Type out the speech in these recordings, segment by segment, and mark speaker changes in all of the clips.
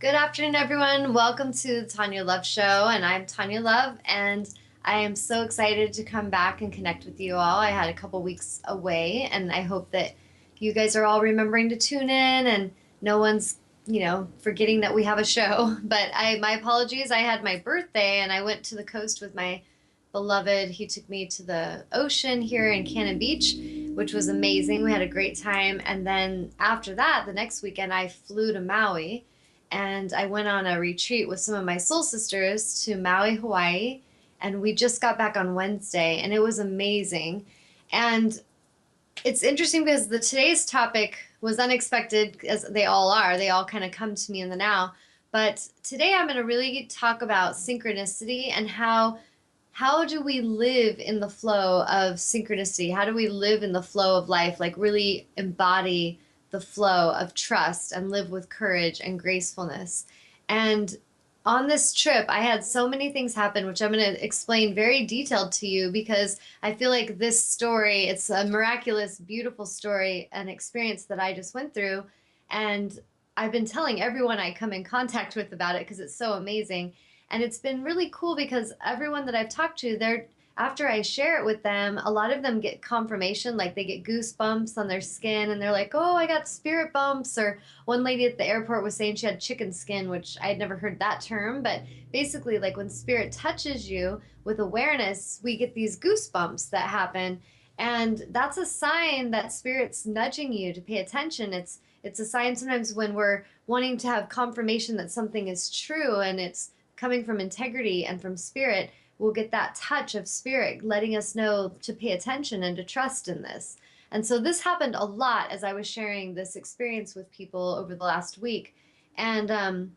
Speaker 1: Good afternoon, everyone. Welcome to the Tawnya Love Show, and I'm Tawnya Love, and I am so excited to come back and connect with you all. I had a couple weeks away, and I hope that you guys are all remembering to tune in, and no one's, forgetting that we have a show. But my apologies. I had my birthday, and I went to the coast with my beloved. He took me to the ocean here in Cannon Beach, which was amazing. We had a great time, and then after that, the next weekend, I flew to Maui and I went on a retreat with some of my soul sisters to Maui, Hawaii, and we just got back on Wednesday, and it was amazing. And it's interesting because today's topic was unexpected, as they all are. They all kind of come to me in the now. But today I'm going to really talk about synchronicity and how do we live in the flow of synchronicity? How do we live in the flow of life, like really embody the flow of trust and live with courage and gracefulness? And on this trip, I had so many things happen, which I'm going to explain very detailed to you because I feel like this story, it's a miraculous, beautiful story, an experience that I just went through. And I've been telling everyone I come in contact with about it because it's so amazing. And it's been really cool because everyone that I've talked to, after I share it with them, a lot of them get confirmation, like they get goosebumps on their skin and they're like, oh, I got spirit bumps. Or one lady at the airport was saying she had chicken skin, which I had never heard that term. But basically, like when spirit touches you with awareness, we get these goosebumps that happen. And that's a sign that spirit's nudging you to pay attention. It's a sign sometimes when we're wanting to have confirmation that something is true and it's coming from integrity and from spirit, we'll get that touch of spirit letting us know to pay attention and to trust in this. And so this happened a lot as I was sharing this experience with people over the last week. And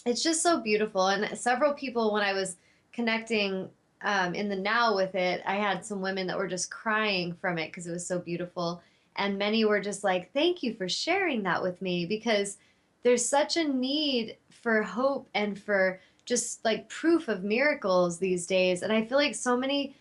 Speaker 1: it's just so beautiful. And several people, when I was connecting in the now with it, I had some women that were just crying from it because it was so beautiful. And many were just like, thank you for sharing that with me, because there's such a need for hope and for just like proof of miracles these days. And I feel like so many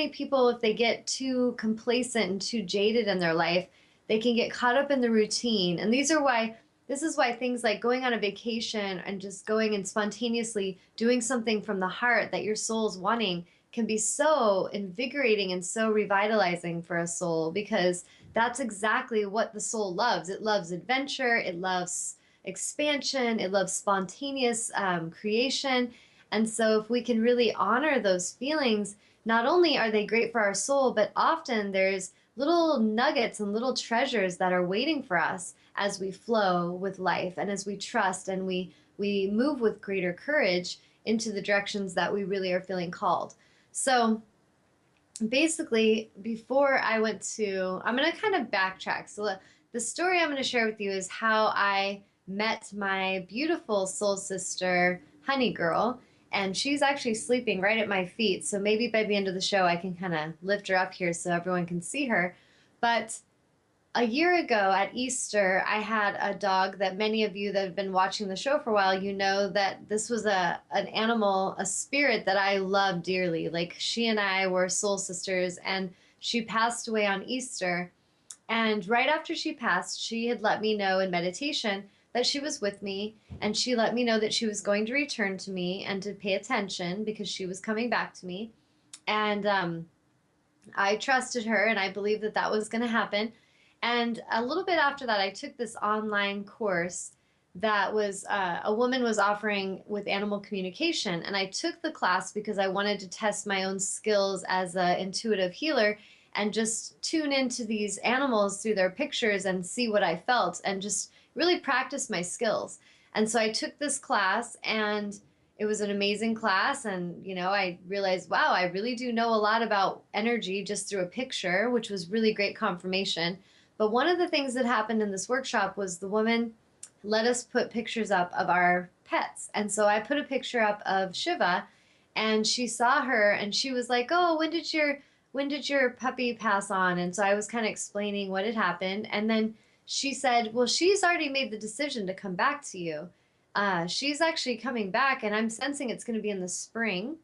Speaker 1: people, if they get too complacent and too jaded in their life, they can get caught up in the routine. And this is why things like going on a vacation and just going and spontaneously doing something from the heart that your soul's wanting can be so invigorating and so revitalizing for a soul, because that's exactly what the soul loves. It loves adventure. It loves expansion. It loves spontaneous creation. And so if we can really honor those feelings, not only are they great for our soul, but often there's little nuggets and little treasures that are waiting for us as we flow with life and as we trust and we move with greater courage into the directions that we really are feeling called. So basically, before I went to, I'm going to kind of backtrack. So the story I'm going to share with you is how I met my beautiful soul sister, Honey Girl, and she's actually sleeping right at my feet. So maybe by the end of the show, I can kind of lift her up here so everyone can see her. But a year ago at Easter, I had a dog that many of you that have been watching the show for a while, you know that this was an animal, a spirit that I love dearly. Like she and I were soul sisters, and she passed away on Easter. And right after she passed, she had let me know in meditation that she was with me, and she let me know that she was going to return to me and to pay attention because she was coming back to me. And I trusted her, and I believed that that was going to happen. And a little bit after that, I took this online course that was a woman was offering with animal communication. And I took the class because I wanted to test my own skills as an intuitive healer and just tune into these animals through their pictures and see what I felt and just really practice my skills. And so I took this class, and it was an amazing class. And, I realized, wow, I really do know a lot about energy just through a picture, which was really great confirmation. But one of the things that happened in this workshop was the woman let us put pictures up of our pets. And so I put a picture up of Shiva, and she saw her and she was like, oh, when did your puppy pass on? And so I was kind of explaining what had happened. And then she said, well, she's already made the decision to come back to you. She's actually coming back, and I'm sensing it's going to be in the spring.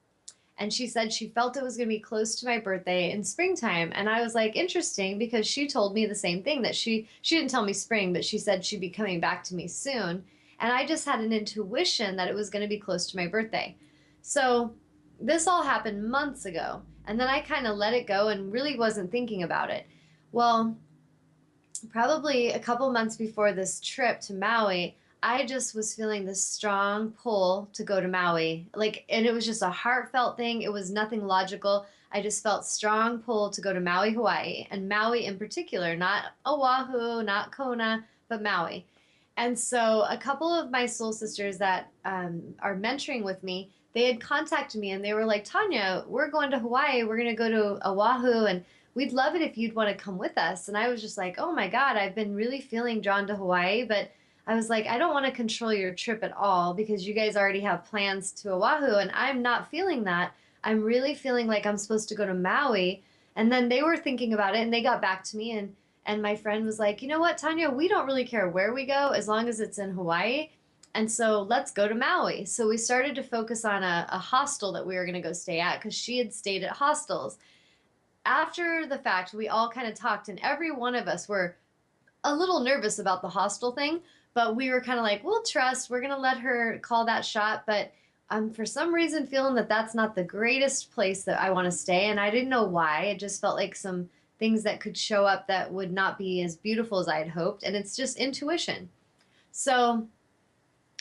Speaker 1: And she said she felt it was going to be close to my birthday in springtime. And I was like, interesting, because she told me the same thing, that she didn't tell me spring, but she said she'd be coming back to me soon. And I just had an intuition that it was going to be close to my birthday. So this all happened months ago. And then I kind of let it go and really wasn't thinking about it. Well, probably a couple months before this trip to Maui, I just was feeling this strong pull to go to Maui. Like, and it was just a heartfelt thing. It was nothing logical. I just felt strong pull to go to Maui, Hawaii, and Maui in particular, not Oahu, not Kona, but Maui. And so a couple of my soul sisters that are mentoring with me, they had contacted me and they were like, Tawnya, we're going to Hawaii. We're going to go to Oahu and we'd love it if you'd want to come with us. And I was just like, oh my God, I've been really feeling drawn to Hawaii, but I was like, I don't want to control your trip at all because you guys already have plans to Oahu and I'm not feeling that. I'm really feeling like I'm supposed to go to Maui. And then they were thinking about it and they got back to me and my friend was like, you know what, Tawnya, we don't really care where we go as long as it's in Hawaii. And so let's go to Maui. So we started to focus on a hostel that we were going to go stay at because she had stayed at hostels. After the fact, we all kind of talked, and every one of us were a little nervous about the hostel thing, but we were kind of like, we'll trust, we're going to let her call that shot. But I'm for some reason feeling that that's not the greatest place that I want to stay. And I didn't know why. It just felt like some things that could show up that would not be as beautiful as I had hoped. And it's just intuition. So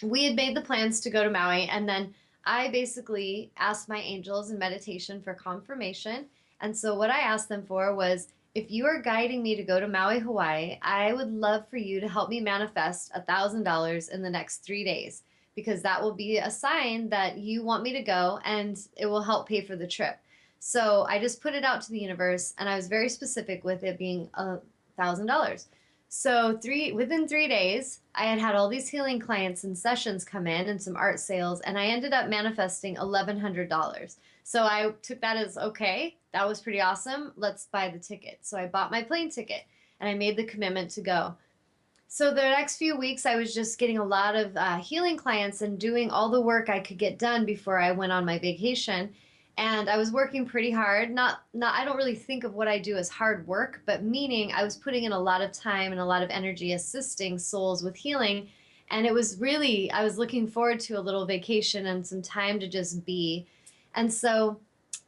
Speaker 1: we had made the plans to go to Maui, and then I basically asked my angels in meditation for confirmation. And so what I asked them for was, if you are guiding me to go to Maui, Hawaii, I would love for you to help me manifest $1,000 in the next 3 days, because that will be a sign that you want me to go and it will help pay for the trip. So I just put it out to the universe and I was very specific with it being $1,000. So within 3 days, I had had all these healing clients and sessions come in and some art sales, and I ended up manifesting $1,100. So I took that as, okay, that was pretty awesome. Let's buy the ticket. So I bought my plane ticket and I made the commitment to go. So the next few weeks, I was just getting a lot of healing clients and doing all the work I could get done before I went on my vacation. And I was working pretty hard. Not I don't really think of what I do as hard work, but meaning I was putting in a lot of time and a lot of energy assisting souls with healing. And it was really, I was looking forward to a little vacation and some time to just be. And so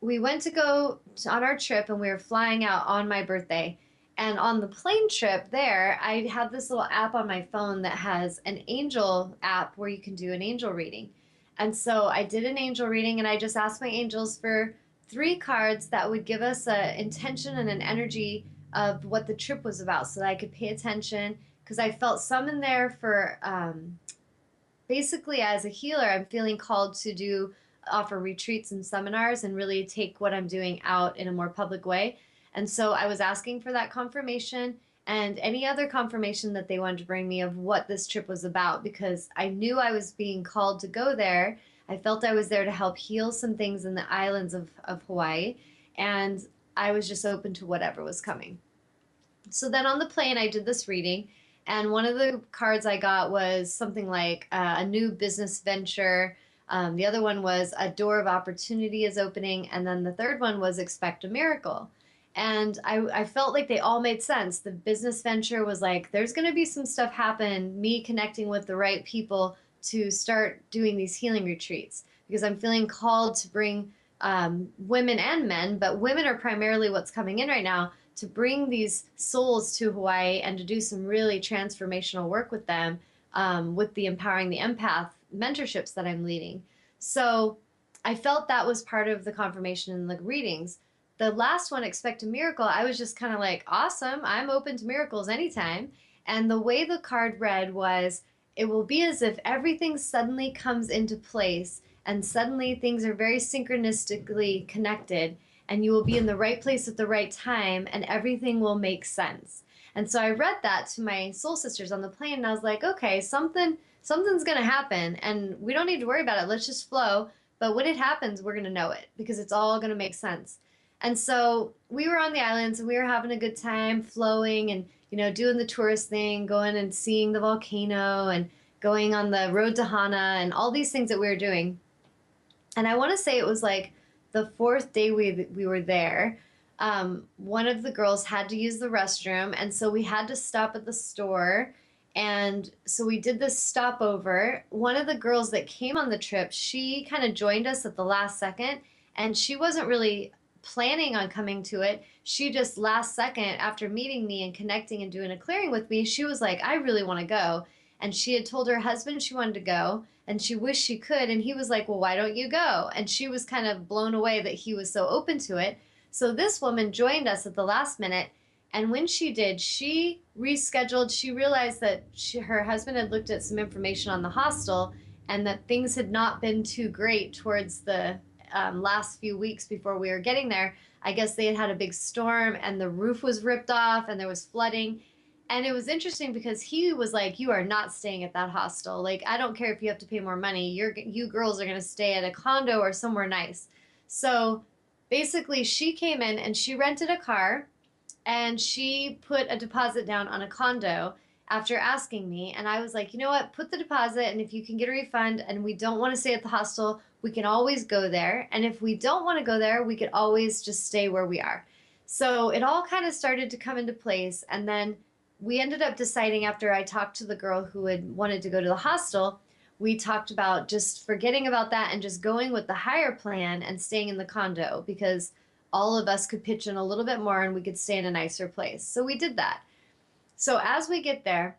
Speaker 1: we went to go on our trip and we were flying out on my birthday. And on the plane trip there, I had this little app on my phone that has an angel app where you can do an angel reading. And so I did an angel reading and I just asked my angels for 3 cards that would give us an intention and an energy of what the trip was about so that I could pay attention, because I felt some in there for basically as a healer, I'm feeling called to offer retreats and seminars and really take what I'm doing out in a more public way. And so I was asking for that confirmation and any other confirmation that they wanted to bring me of what this trip was about, because I knew I was being called to go there. I felt I was there to help heal some things in the islands of Hawaii, and I was just open to whatever was coming. So then on the plane, I did this reading, and one of the cards I got was something like a new business venture. The other one was a door of opportunity is opening, and then the third one was expect a miracle. And I felt like they all made sense. The business venture was like, there's going to be some stuff happen, me connecting with the right people to start doing these healing retreats, because I'm feeling called to bring women and men, but women are primarily what's coming in right now, to bring these souls to Hawaii and to do some really transformational work with them, with the Empowering the Empath mentorships that I'm leading. So I felt that was part of the confirmation in the readings. The last one, expect a miracle, I was just kind of like, awesome, I'm open to miracles anytime. And the way the card read was, it will be as if everything suddenly comes into place and suddenly things are very synchronistically connected and you will be in the right place at the right time and everything will make sense. And so I read that to my soul sisters on the plane and I was like, okay, something's going to happen and we don't need to worry about it. Let's just flow. But when it happens, we're going to know it because it's all going to make sense. And so we were on the islands and we were having a good time flowing and, doing the tourist thing, going and seeing the volcano and going on the road to Hana and all these things that we were doing. And I want to say it was like the 4th day we were there. One of the girls had to use the restroom. And so we had to stop at the store And so we did this stopover. One of the girls that came on the trip, she kind of joined us at the last second, and she wasn't really planning on coming to it. She just last second, after meeting me and connecting and doing a clearing with me, she was like, I really want to go. And she had told her husband she wanted to go, and she wished she could. And he was like, well, why don't you go? And she was kind of blown away that he was so open to it. So this woman joined us at the last minute, and when she did, she rescheduled. She realized that her husband had looked at some information on the hostel and that things had not been too great towards the last few weeks before we were getting there. I guess they had had a big storm and the roof was ripped off and there was flooding. And it was interesting because he was like, you are not staying at that hostel. Like, I don't care if you have to pay more money. You girls are going to stay at a condo or somewhere nice. So basically, she came in and she rented a car and she put a deposit down on a condo after asking me. And I was like, you know what, put the deposit, and if you can get a refund and we don't want to stay at the hostel, we can always go there, and if we don't want to go there, we could always just stay where we are. So it all kind of started to come into place, and then we ended up deciding, after I talked to the girl who had wanted to go to the hostel, we talked about just forgetting about that and just going with the higher plan and staying in the condo, because all of us could pitch in a little bit more and we could stay in a nicer place. So we did that. So as we get there,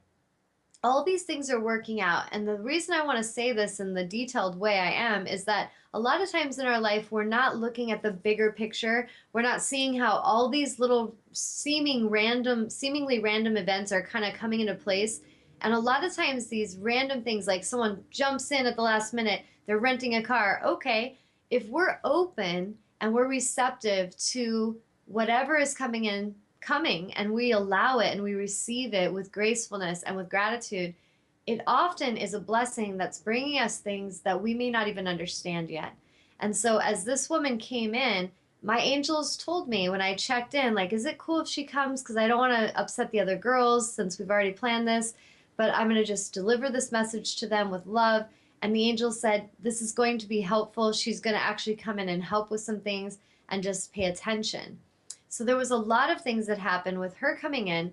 Speaker 1: all these things are working out. And the reason I want to say this in the detailed way I am is that a lot of times in our life, we're not looking at the bigger picture. We're not seeing how all these little seemingly random events are kind of coming into place. And a lot of times these random things, like someone jumps in at the last minute, they're renting a car. Okay, if we're open and we're receptive to whatever is coming, and we allow it and we receive it with gracefulness and with gratitude, it often is a blessing that's bringing us things that we may not even understand yet. And so as this woman came in, my angels told me when I checked in, like, is it cool if she comes? Because I don't want to upset the other girls since we've already planned this, but I'm going to just deliver this message to them with love. And the angel said, this is going to be helpful. She's going to actually come in and help with some things and just pay attention. So there was a lot of things that happened with her coming in.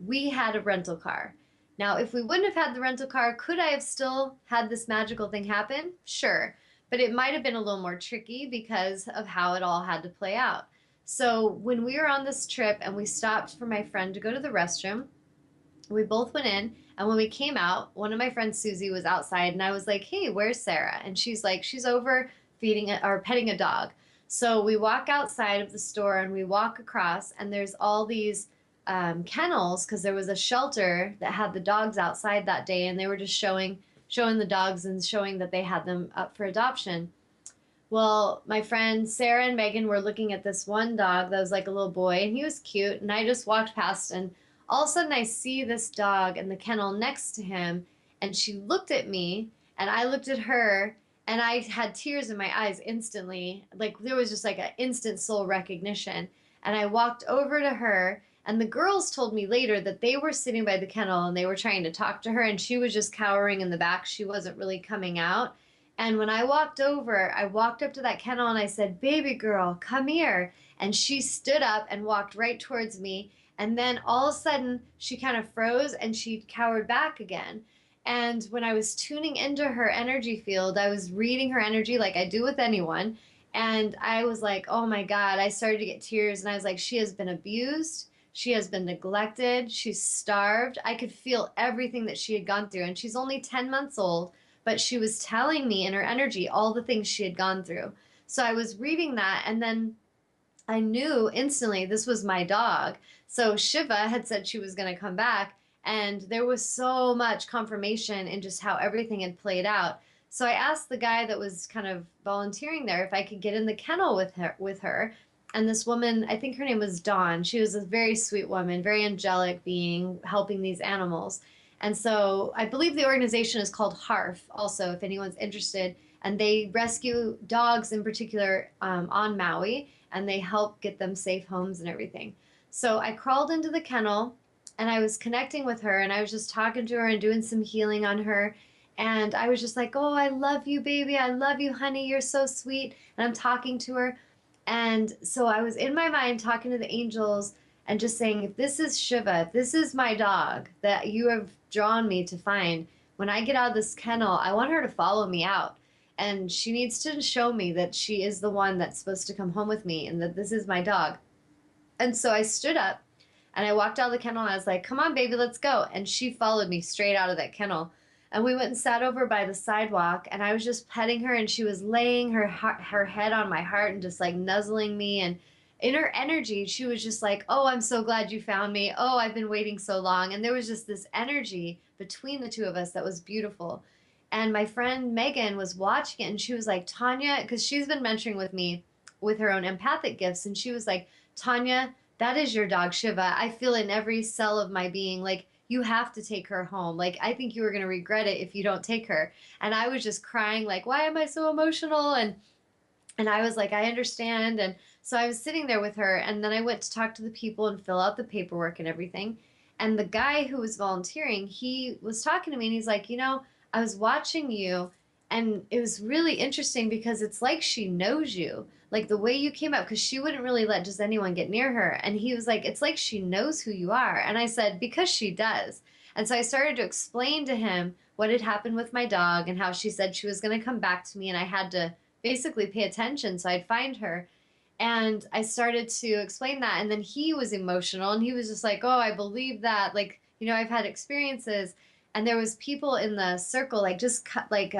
Speaker 1: We had a rental car. Now, if we wouldn't have had the rental car, could I have still had this magical thing happen? Sure. But it might have been a little more tricky because of how it all had to play out. So when we were on this trip and we stopped for my friend to go to the restroom, we both went in. And when we came out, one of my friends, Susie, was outside, and I was like, hey, where's Sarah? And she's like, she's over feeding or petting a dog. So we walk outside of the store and we walk across, and there's all these kennels, because there was a shelter that had the dogs outside that day, and they were just showing the dogs and showing that they had them up for adoption. Well, my friends Sarah and Megan were looking at this one dog that was like a little boy, and he was cute, and I just walked past, and all of a sudden I see this dog in the kennel next to him, and she looked at me and I looked at her, and I had tears in my eyes instantly. Like, there was just like an instant soul recognition. And I walked over to her, and the girls told me later that they were sitting by the kennel and they were trying to talk to her, and she was just cowering in the back. She wasn't really coming out. And when I walked over, I walked up to that kennel and I said, baby girl, come here. And she stood up and walked right towards me. And then all of a sudden, she kind of froze and she cowered back again. And when I was tuning into her energy field, I was reading her energy like I do with anyone. And I was like, oh my God, I started to get tears. And I was like, she has been abused. She has been neglected. She's starved. I could feel everything that she had gone through. And she's only 10 months old, but she was telling me in her energy all the things she had gone through. So I was reading that, and then I knew instantly this was my dog. So Shiva had said she was going to come back, and there was so much confirmation in just how everything had played out. So I asked the guy that was kind of volunteering there if I could get in the kennel with her. And this woman, I think her name was Dawn. She was a very sweet woman, very angelic being, helping these animals. And so I believe the organization is called HARF also, if anyone's interested. And they rescue dogs in particular on Maui, and they help get them safe homes and everything. So I crawled into the kennel and I was connecting with her, and I was just talking to her and doing some healing on her. And I was just like, oh, I love you, baby. I love you, honey. You're so sweet. And I'm talking to her. And so I was in my mind talking to the angels and just saying, if this is Shiva, if this is my dog that you have drawn me to find. When I get out of this kennel, I want her to follow me out. And she needs to show me that she is the one that's supposed to come home with me and that this is my dog. And so I stood up and I walked out of the kennel and I was like, come on, baby, let's go. And she followed me straight out of that kennel. And we went and sat over by the sidewalk and I was just petting her and she was laying her head on my heart and just like nuzzling me. And in her energy, she was just like, oh, I'm so glad you found me. Oh, I've been waiting so long. And there was just this energy between the two of us that was beautiful. And my friend Megan was watching it and she was like, Tawnya, because she's been mentoring with me with her own empathic gifts. And she was like, Tawnya, that is your dog, Shiva. I feel in every cell of my being, like, you have to take her home. Like, I think you are going to regret it if you don't take her. And I was just crying, like, why am I so emotional? And I was like, I understand. And so I was sitting there with her. And then I went to talk to the people and fill out the paperwork and everything. And the guy who was volunteering, he was talking to me and he's like, I was watching you and it was really interesting because it's like she knows you. Like the way you came up, because she wouldn't really let just anyone get near her. And he was like, it's like she knows who you are. And I said, because she does. And so I started to explain to him what had happened with my dog and how she said she was going to come back to me and I had to basically pay attention so I'd find her. And I started to explain that. And then he was emotional and he was just like, oh, I believe that. Like, I've had experiences. And there was people in the circle, like just like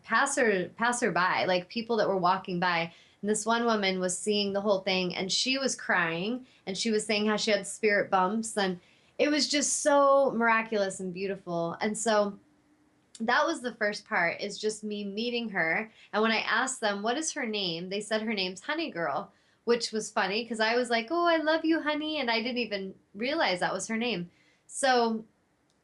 Speaker 1: passerby, like people that were walking by. And this one woman was seeing the whole thing and she was crying and she was saying how she had spirit bumps. And it was just so miraculous and beautiful. And so that was the first part, is just me meeting her. And when I asked them, what is her name? They said her name's Honey Girl, which was funny because I was like, oh, I love you, honey. And I didn't even realize that was her name. So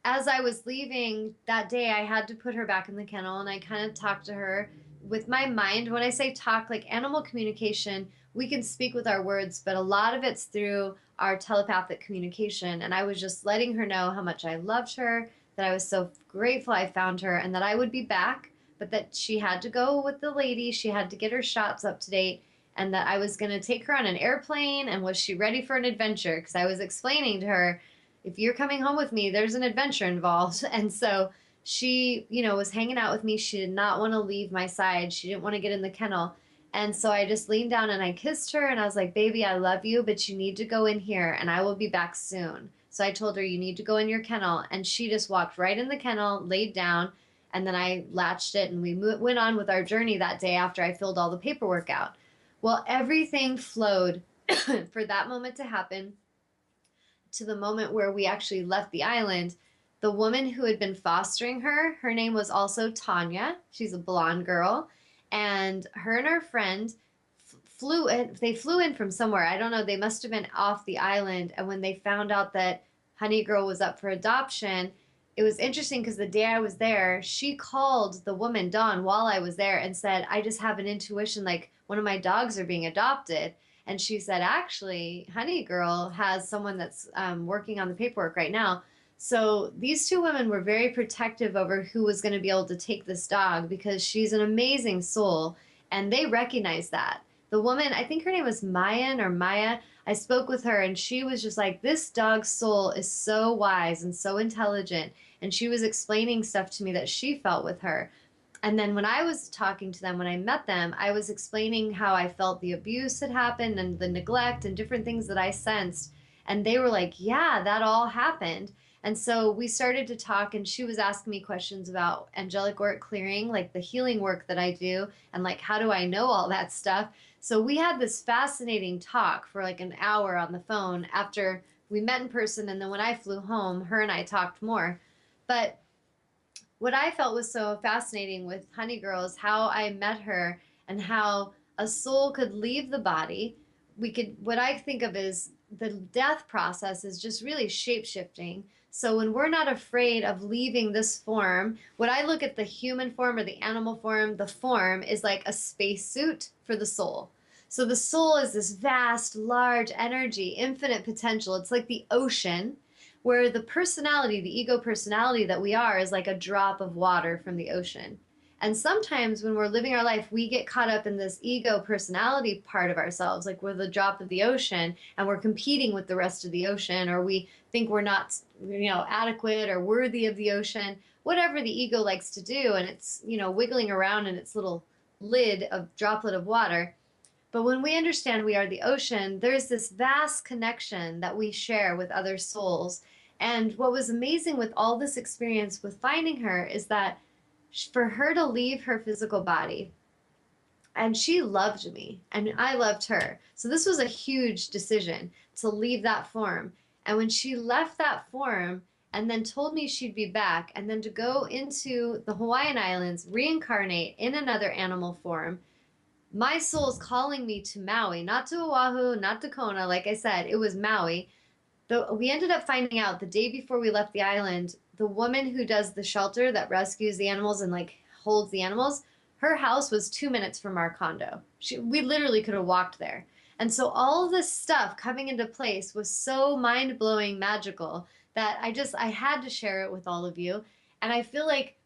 Speaker 1: as I was leaving that day, I had to put her back in the kennel and I kind of talked to her with my mind. When I say talk, like animal communication, we can speak with our words, but a lot of it's through our telepathic communication. And I was just letting her know how much I loved her, that I was so grateful I found her, and that I would be back, but that she had to go with the lady. She had to get her shots up to date, and that I was going to take her on an airplane, and was she ready for an adventure? Because I was explaining to her, if you're coming home with me, there's an adventure involved. And so she, was hanging out with me. She did not want to leave my side. She didn't want to get in the kennel. And so I just leaned down and I kissed her and I was like, baby, I love you, but you need to go in here and I will be back soon. So I told her, you need to go in your kennel. And she just walked right in the kennel, laid down, and then I latched it and we went on with our journey that day after I filled all the paperwork out. Well, everything flowed for that moment to happen to the moment where we actually left the island. The woman who had been fostering her, her name was also Tawnya. She's a blonde girl. And her and her friend flew in. They flew in from somewhere. I don't know. They must have been off the island. And when they found out that Honey Girl was up for adoption, it was interesting because the day I was there, she called the woman, Dawn, while I was there and said, I just have an intuition like one of my dogs are being adopted. And she said, actually, Honey Girl has someone that's working on the paperwork right now. So these two women were very protective over who was going to be able to take this dog because she's an amazing soul. And they recognized that. The woman, I think her name was Mayan or Maya, I spoke with her and she was just like, this dog's soul is so wise and so intelligent. And she was explaining stuff to me that she felt with her. And then when I was talking to them, when I met them, I was explaining how I felt the abuse had happened and the neglect and different things that I sensed. And they were like, yeah, that all happened. And so we started to talk and she was asking me questions about angelic work clearing, like the healing work that I do. And like, how do I know all that stuff? So we had this fascinating talk for like an hour on the phone after we met in person. And then when I flew home, her and I talked more. But what I felt was so fascinating with Honey Girl is how I met her and how a soul could leave the body. What I think of is the death process is just really shape shifting. So when we're not afraid of leaving this form, when I look at the human form or the animal form, the form is like a spacesuit for the soul. So the soul is this vast, large energy, infinite potential. It's like the ocean, where the personality, the ego personality that we are, is like a drop of water from the ocean. And sometimes when we're living our life, we get caught up in this ego personality part of ourselves, like we're the drop of the ocean and we're competing with the rest of the ocean, or we think we're not, adequate or worthy of the ocean, whatever the ego likes to do. And it's, wiggling around in its little lid of droplet of water. But when we understand we are the ocean, there's this vast connection that we share with other souls. And what was amazing with all this experience with finding her is that for her to leave her physical body, and she loved me and I loved her. So this was a huge decision to leave that form. And when she left that form and then told me she'd be back, and then to go into the Hawaiian Islands, reincarnate in another animal form, my soul's calling me to Maui, not to Oahu, not to Kona. Like I said, it was Maui. We ended up finding out the day before we left the island, the woman who does the shelter that rescues the animals and like holds the animals, her house was 2 minutes from our condo. We literally could have walked there. And so all this stuff coming into place was so mind-blowing, magical that I had to share it with all of you. And I feel like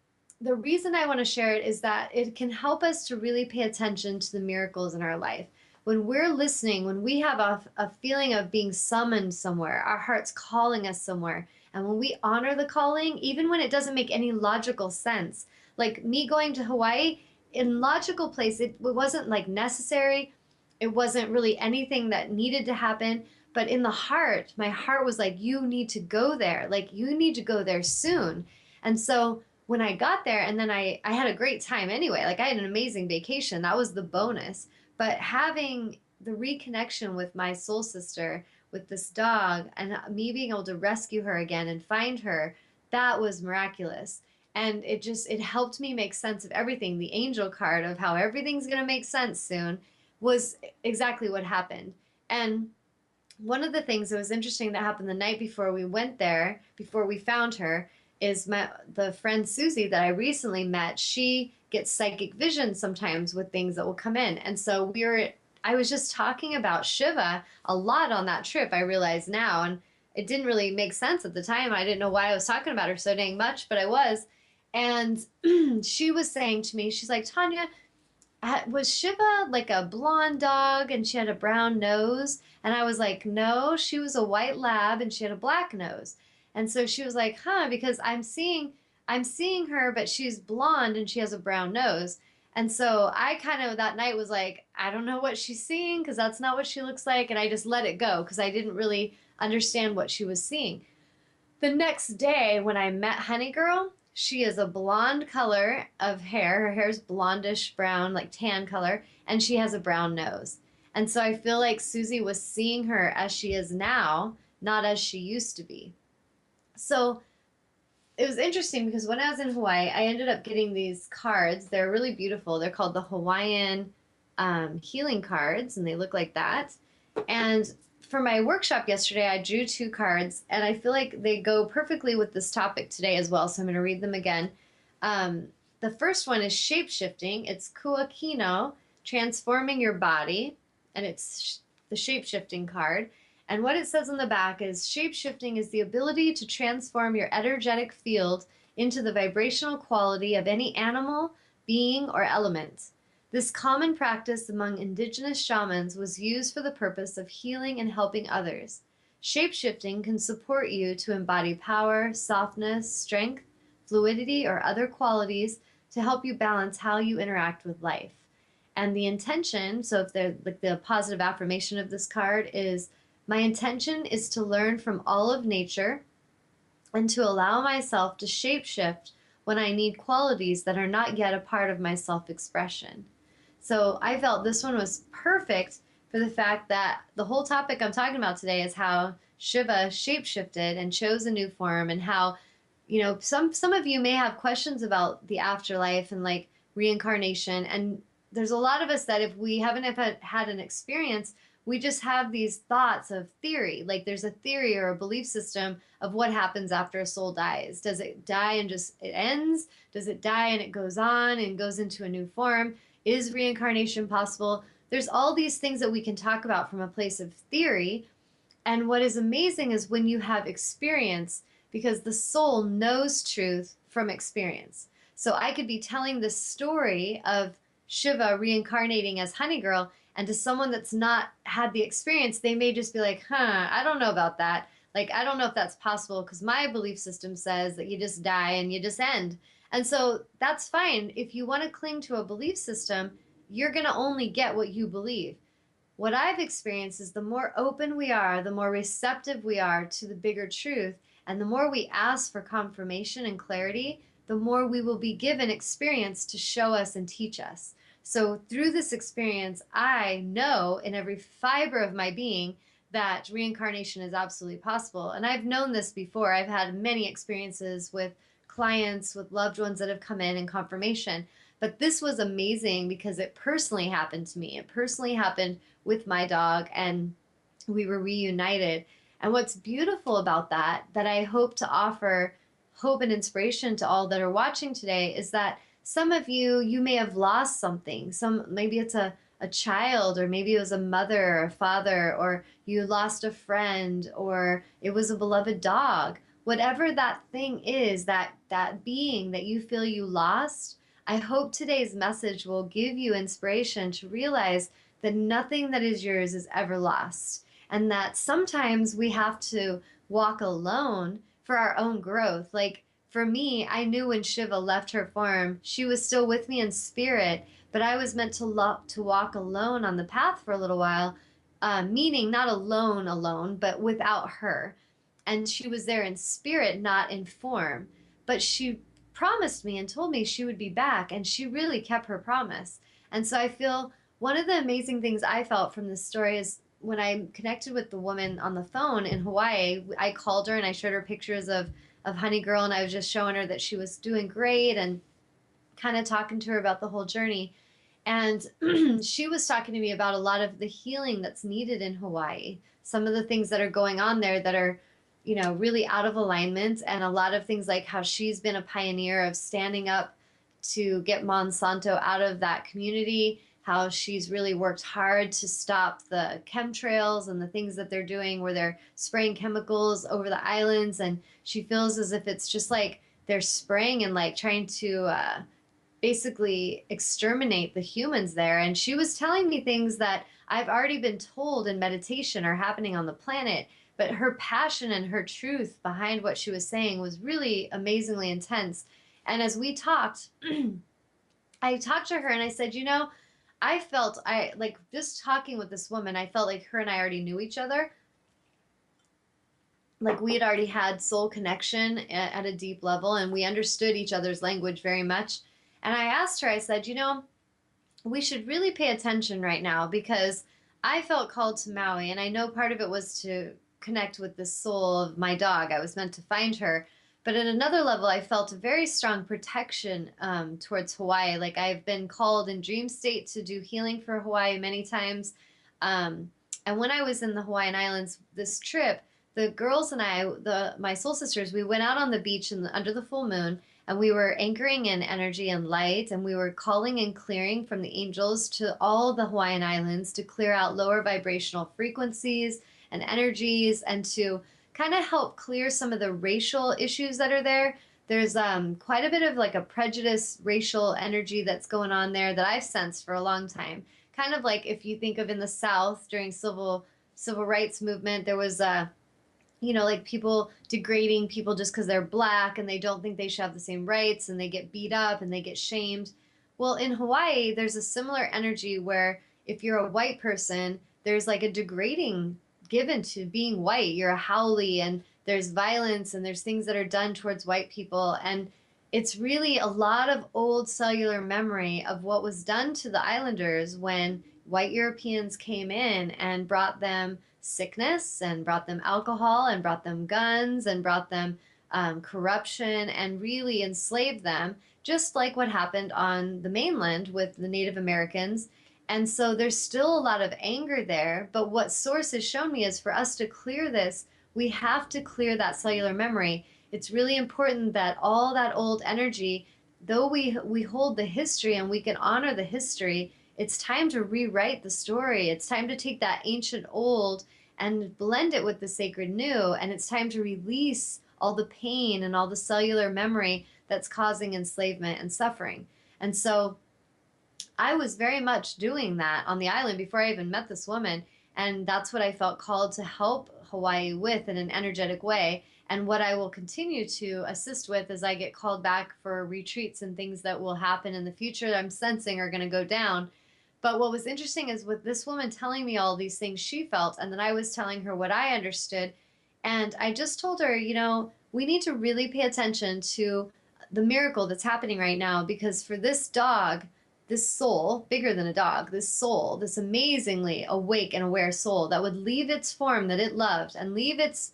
Speaker 1: the reason I want to share it is that it can help us to really pay attention to the miracles in our life. When we're listening, when we have a feeling of being summoned somewhere, our heart's calling us somewhere, and when we honor the calling, even when it doesn't make any logical sense, like me going to Hawaii, in logical place, it wasn't like necessary. It wasn't really anything that needed to happen. But in the heart, my heart was like, you need to go there. Like, you need to go there soon. And so when I got there, and then I had a great time anyway. Like, I had an amazing vacation. That was the bonus. But having the reconnection with my soul sister, with this dog, and me being able to rescue her again and find her, that was miraculous. And it helped me make sense of everything. The angel card of how everything's going to make sense soon was exactly what happened. And one of the things that was interesting that happened the night before we went there, before we found her, is the friend Susie that I recently met. She gets psychic vision sometimes with things that will come in. And so I was just talking about Shiva a lot on that trip, I realize now. And it didn't really make sense at the time. I didn't know why I was talking about her so dang much, but I was. And she was saying to me, she's like, Tawnya, was Shiva like a blonde dog and she had a brown nose? And I was like, no, she was a white lab and she had a black nose. And so she was like, huh, because I'm seeing her, but she's blonde and she has a brown nose. And so I kind of that night was like, I don't know what she's seeing because that's not what she looks like. And I just let it go because I didn't really understand what she was seeing. The next day when I met Honey Girl, she is a blonde color of hair. Her hair is blondish brown, like tan color, and she has a brown nose. And so I feel like Susie was seeing her as she is now, not as she used to be. So it was interesting because when I was in Hawaii, I ended up getting these cards. They're really beautiful. They're called the Hawaiian healing cards, and they look like that. And for my workshop yesterday, I drew 2 cards, and I feel like they go perfectly with this topic today as well. So I'm going to read them again. The first one is shape-shifting. It's Kuakino, transforming your body, and it's the shape-shifting card. And what it says on the back is shape-shifting is the ability to transform your energetic field into the vibrational quality of any animal, being, or element. This common practice among indigenous shamans was used for the purpose of healing and helping others. Shape-shifting can support you to embody power, softness, strength, fluidity, or other qualities to help you balance how you interact with life. And the intention, so if the positive affirmation of this card is, my intention is to learn from all of nature and to allow myself to shapeshift when I need qualities that are not yet a part of my self-expression. So I felt this one was perfect for the fact that the whole topic I'm talking about today is how Shiva shapeshifted and chose a new form, and how, some of you may have questions about the afterlife and like reincarnation. And there's a lot of us that if we haven't had an experience, we just have these thoughts of theory. Like there's a theory or a belief system of what happens after a soul dies. Does it die and just it ends? Does it die and it goes on and goes into a new form? Is reincarnation possible? There's all these things that we can talk about from a place of theory. And what is amazing is when you have experience, because the soul knows truth from experience. So I could be telling the story of Shiva reincarnating as Honey Girl, and to someone that's not had the experience, they may just be like, huh, I don't know about that. Like, I don't know if that's possible because my belief system says that you just die and you just end. And so that's fine. If you want to cling to a belief system, you're going to only get what you believe. What I've experienced is the more open we are, the more receptive we are to the bigger truth, and the more we ask for confirmation and clarity, the more we will be given experience to show us and teach us. So, through this experience, I know in every fiber of my being that reincarnation is absolutely possible. And I've known this before. I've had many experiences with clients, with loved ones that have come in confirmation. But this was amazing because it personally happened to me. It personally happened with my dog, and we were reunited. And what's beautiful about that, that I hope to offer hope and inspiration to all that are watching today, is that some of you, you may have lost something. Maybe it's a child, or maybe it was a mother or a father, or you lost a friend, or it was a beloved dog. Whatever that thing is, that being that you feel you lost, I hope today's message will give you inspiration to realize that nothing that is yours is ever lost, and that sometimes we have to walk alone for our own growth. Like for me, I knew when Shiva left her form, she was still with me in spirit, but I was meant to walk alone on the path for a little while, meaning not alone, but without her. And she was there in spirit, not in form. But she promised me and told me she would be back, and she really kept her promise. And so I feel one of the amazing things I felt from this story is when I connected with the woman on the phone in Hawaii. I called her and I showed her pictures of Honey Girl, and I was just showing her that she was doing great and kind of talking to her about the whole journey. And she was talking to me about a lot of the healing that's needed in Hawaii, some of the things that are going on there that are, really out of alignment, and a lot of things like how she's been a pioneer of standing up to get Monsanto out of that community, how she's really worked hard to stop the chemtrails and the things that they're doing where they're spraying chemicals over the islands. And she feels as if it's just like they're spraying and like trying to basically exterminate the humans there. And she was telling me things that I've already been told in meditation are happening on the planet. But her passion and her truth behind what she was saying was really amazingly intense. And as we talked, I talked to her and I said, I like just talking with this woman, I felt like her and I already knew each other. Like we had already had soul connection at a deep level, and we understood each other's language very much. And I asked her, I said, we should really pay attention right now because I felt called to Maui, and I know part of it was to connect with the soul of my dog. I was meant to find her. But at another level, I felt a very strong protection towards Hawaii. Like I've been called in dream state to do healing for Hawaii many times. And when I was in the Hawaiian Islands, this trip, the girls and I, my soul sisters, we went out on the beach under the full moon, and we were anchoring in energy and light, and we were calling and clearing from the angels to all the Hawaiian Islands to clear out lower vibrational frequencies and energies, and to kind of help clear some of the racial issues that are there. There's quite a bit of like a prejudice racial energy that's going on there that I've sensed for a long time. Kind of like if you think of in the South during civil rights movement, there was like people degrading people just because they're black and they don't think they should have the same rights, and they get beat up and they get shamed. Well, in Hawaii, there's a similar energy where if you're a white person, there's like a degrading given to being white. You're a haole, and there's violence and there's things that are done towards white people. And it's really a lot of old cellular memory of what was done to the islanders when white Europeans came in and brought them sickness and brought them alcohol and brought them guns and brought them corruption and really enslaved them, just like what happened on the mainland with the Native Americans. And so there's still a lot of anger there. But what Source has shown me is for us to clear this, we have to clear that cellular memory. It's really important that all that old energy, though we hold the history and we can honor the history, it's time to rewrite the story. It's time to take that ancient old and blend it with the sacred new. And it's time to release all the pain and all the cellular memory that's causing enslavement and suffering. And so I was very much doing that on the island before I even met this woman. And that's what I felt called to help Hawaii with in an energetic way. And what I will continue to assist with as I get called back for retreats and things that will happen in the future that I'm sensing are going to go down. But what was interesting is with this woman telling me all these things she felt, and then I was telling her what I understood. And I just told her, we need to really pay attention to the miracle that's happening right now, because for this dog, this soul, bigger than a dog, this soul, this amazingly awake and aware soul that would leave its form that it loved and leave its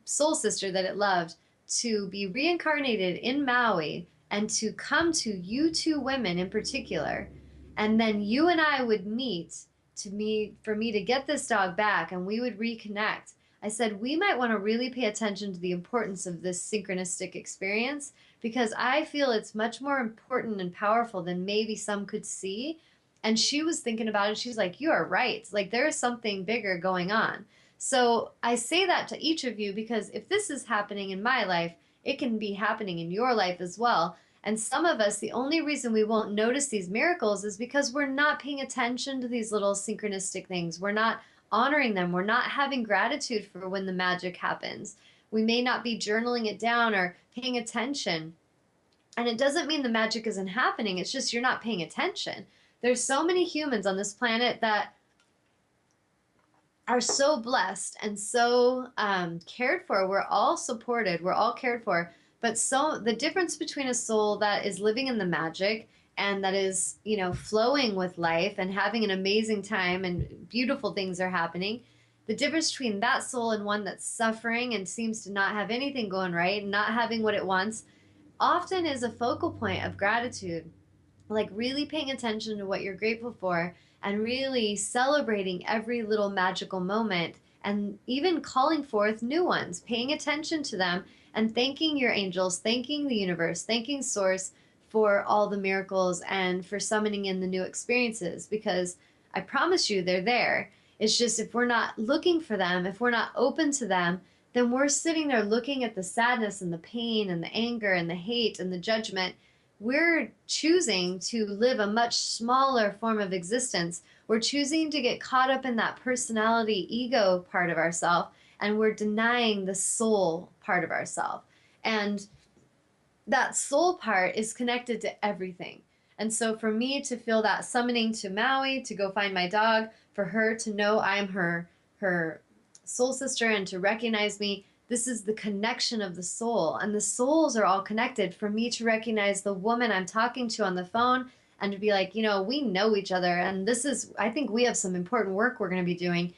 Speaker 1: soul sister that it loved to be reincarnated in Maui and to come to you two women in particular. And then you and I would meet for me to get this dog back and we would reconnect. I said, we might want to really pay attention to the importance of this synchronistic experience, because I feel it's much more important and powerful than maybe some could see. And she was thinking about it. She's like, you are right. Like, there is something bigger going on. So I say that to each of you because if this is happening in my life, it can be happening in your life as well. And some of us, the only reason we won't notice these miracles is because we're not paying attention to these little synchronistic things. We're not honoring them. We're not having gratitude for when the magic happens. We may not be journaling it down or paying attention. And it doesn't mean the magic isn't happening. It's just you're not paying attention. There's so many humans on this planet that are so blessed and so cared for. We're all supported. We're all cared for. But so the difference between a soul that is living in the magic and that is, flowing with life and having an amazing time and beautiful things are happening, the difference between that soul and one that's suffering and seems to not have anything going right and not having what it wants often is a focal point of gratitude. Like really paying attention to what you're grateful for and really celebrating every little magical moment and even calling forth new ones, paying attention to them and thanking your angels, thanking the universe, thanking source for all the miracles and for summoning in the new experiences, because I promise you they're there. It's just if we're not looking for them, if we're not open to them, then we're sitting there looking at the sadness and the pain and the anger and the hate and the judgment. We're choosing to live a much smaller form of existence. We're choosing to get caught up in that personality ego part of ourselves, and we're denying the soul part of ourselves. And that soul part is connected to everything. And so for me to feel that summoning to Maui, to go find my dog, for her to know I'm her soul sister and to recognize me, this is the connection of the soul. And the souls are all connected. For me to recognize the woman I'm talking to on the phone and to be like, we know each other. And I think we have some important work we're going to be doing.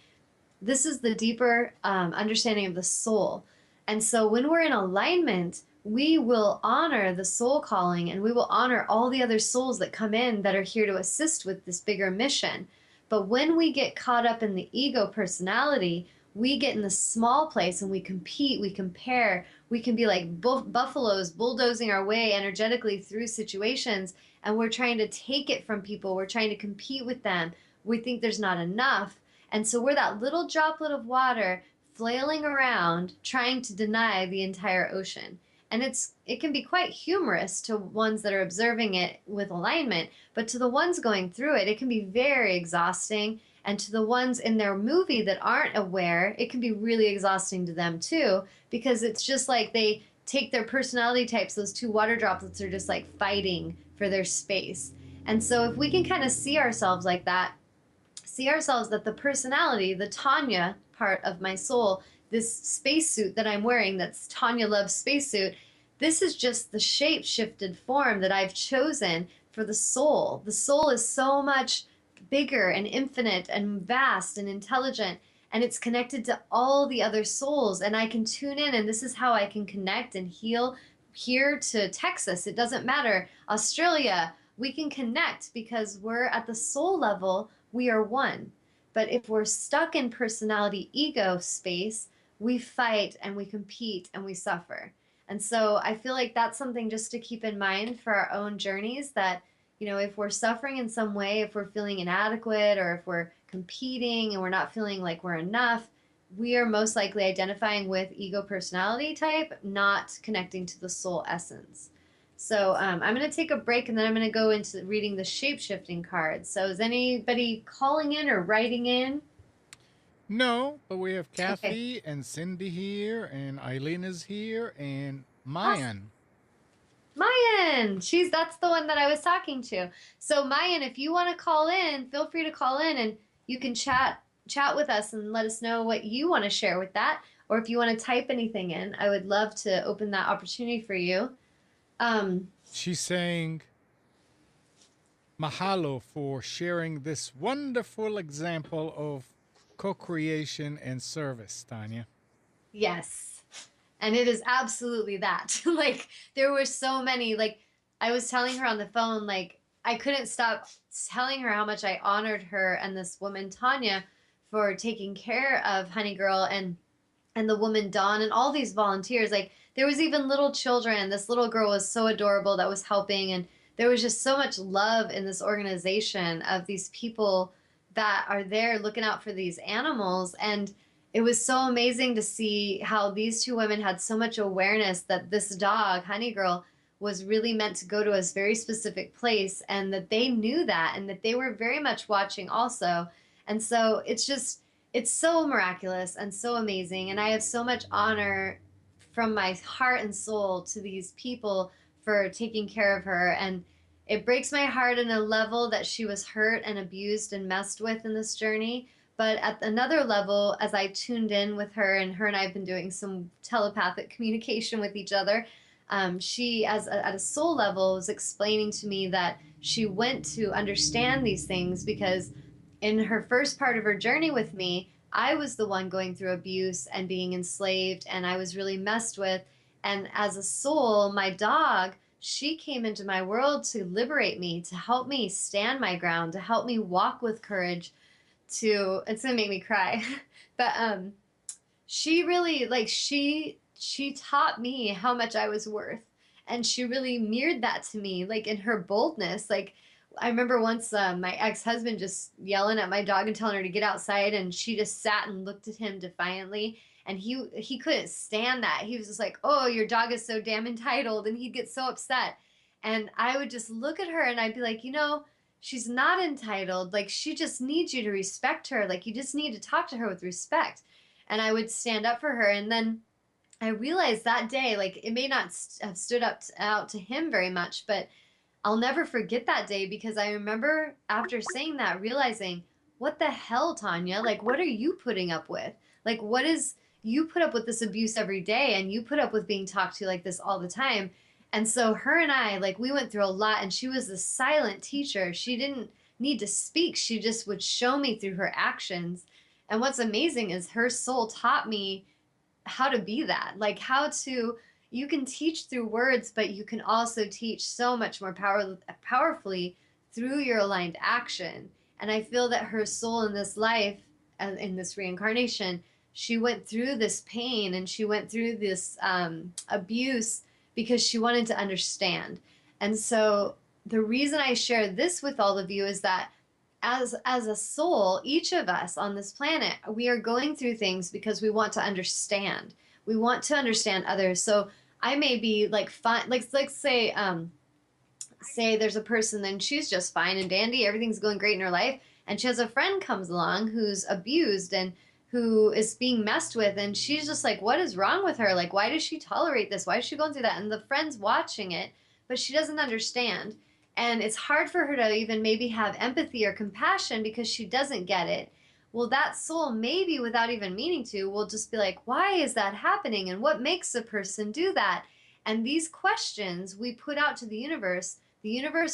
Speaker 1: This is the deeper understanding of the soul. And so when we're in alignment, we will honor the soul calling and we will honor all the other souls that come in that are here to assist with this bigger mission. But when we get caught up in the ego personality, we get in the small place and we compete, we compare, we can be like buffaloes bulldozing our way energetically through situations, and we're trying to take it from people. We're trying to compete with them. We think there's not enough. And so we're that little droplet of water flailing around trying to deny the entire ocean. And it can be quite humorous to ones that are observing it with alignment, but to the ones going through it, it can be very exhausting. And to the ones in their movie that aren't aware, it can be really exhausting to them too, because it's just like they take their personality types, those two water droplets are just like fighting for their space. And so if we can kind of see ourselves like that, see ourselves that the personality, the Tawnya part of my soul, this spacesuit that I'm wearing, that's Tawnya Love spacesuit, this is just the shape-shifted form that I've chosen for the soul. The soul is so much bigger and infinite and vast and intelligent, and it's connected to all the other souls, and I can tune in, and this is how I can connect and heal here to Texas. It doesn't matter. Australia, we can connect because we're at the soul level, we are one. But if we're stuck in personality ego space, we fight and we compete and we suffer. And so I feel like that's something just to keep in mind for our own journeys, that if we're suffering in some way, if we're feeling inadequate or if we're competing and we're not feeling like we're enough, we are most likely identifying with ego personality type, not connecting to the soul essence. So I'm going to take a break and then I'm going to go into reading the shape shifting cards. So is anybody calling in or writing in?
Speaker 2: No, but we have
Speaker 1: Okay.
Speaker 2: Kathy and Cindy here, and Eileen is here, and
Speaker 1: Awesome.
Speaker 2: Mayan.
Speaker 1: Mayan, that's the one that I was talking to. So Mayan, if you want to call in, feel free to call in and you can chat with us and let us know what you want to share with that. Or if you want to type anything in, I would love to open that opportunity for you. Um,
Speaker 2: She's saying, Mahalo for sharing this wonderful example of co creation and service, Tanya.
Speaker 1: yes. And it is absolutely that. Like there were so many, like I was telling her on the phone, like I couldn't stop telling her how much I honored her and this woman Tanya for taking care of Honey Girl and the woman Dawn and all these volunteers. Like there was even little children. This little girl was so adorable that was helping, and there was just so much love in this organization of these people that are there looking out for these animals. And it was so amazing to see how these two women had so much awareness that this dog, Honey Girl, was really meant to go to a very specific place, and that they knew that, and that they were very much watching also. And so it's so miraculous and so amazing. And I have so much honor from my heart and soul to these people for taking care of her. And it breaks my heart in a level that she was hurt and abused and messed with in this journey. But at another level, as I tuned in with her, and her and I have been doing some telepathic communication with each other, she, at a soul level, was explaining to me that she went to understand these things because in her first part of her journey with me, I was the one going through abuse and being enslaved, and I was really messed with. And as a soul, my dog, she came into my world to liberate me, to help me stand my ground, to help me walk with courage. It's gonna make me cry, but she really she taught me how much I was worth, and she really mirrored that to me, like in her boldness. Like I remember once my ex-husband just yelling at my dog and telling her to get outside, and she just sat and looked at him defiantly, and he couldn't stand that. He was just like, oh, your dog is so damn entitled, and he'd get so upset. And I would just look at her and I'd be like, she's not entitled. Like she just needs you to respect her. Like you just need to talk to her with respect. And I would stand up for her. And then I realized that day, like it may not have stood up out to him very much, but I'll never forget that day because I remember after saying that, realizing, what the hell, Tanya? Like, what are you putting up with? Like, what is you put up with this abuse every day, and you put up with being talked to like this all the time. And so her and I, like, we went through a lot, and she was the silent teacher. She didn't need to speak. She just would show me through her actions. And what's amazing is her soul taught me how to be that, like how to, you can teach through words, but you can also teach so much more powerfully through your aligned action. And I feel that her soul in this life and in this reincarnation, she went through this pain and she went through this abuse because she wanted to understand. And so the reason I share this with all of you is that as a soul, each of us on this planet, we are going through things because we want to understand. We want to understand others. So I may be like fine, like say there's a person and she's just fine and dandy, everything's going great in her life, and she has a friend comes along who's abused and who is being messed with, and she's just like, what is wrong with her? Like, why does she tolerate this? Why is she going through that? And the friend's watching it, but she doesn't understand. And it's hard for her to even maybe have empathy or compassion because she doesn't get it. Well, that soul, maybe without even meaning to, will just be like, why is that happening? And what makes a person do that? And these questions we put out to the universe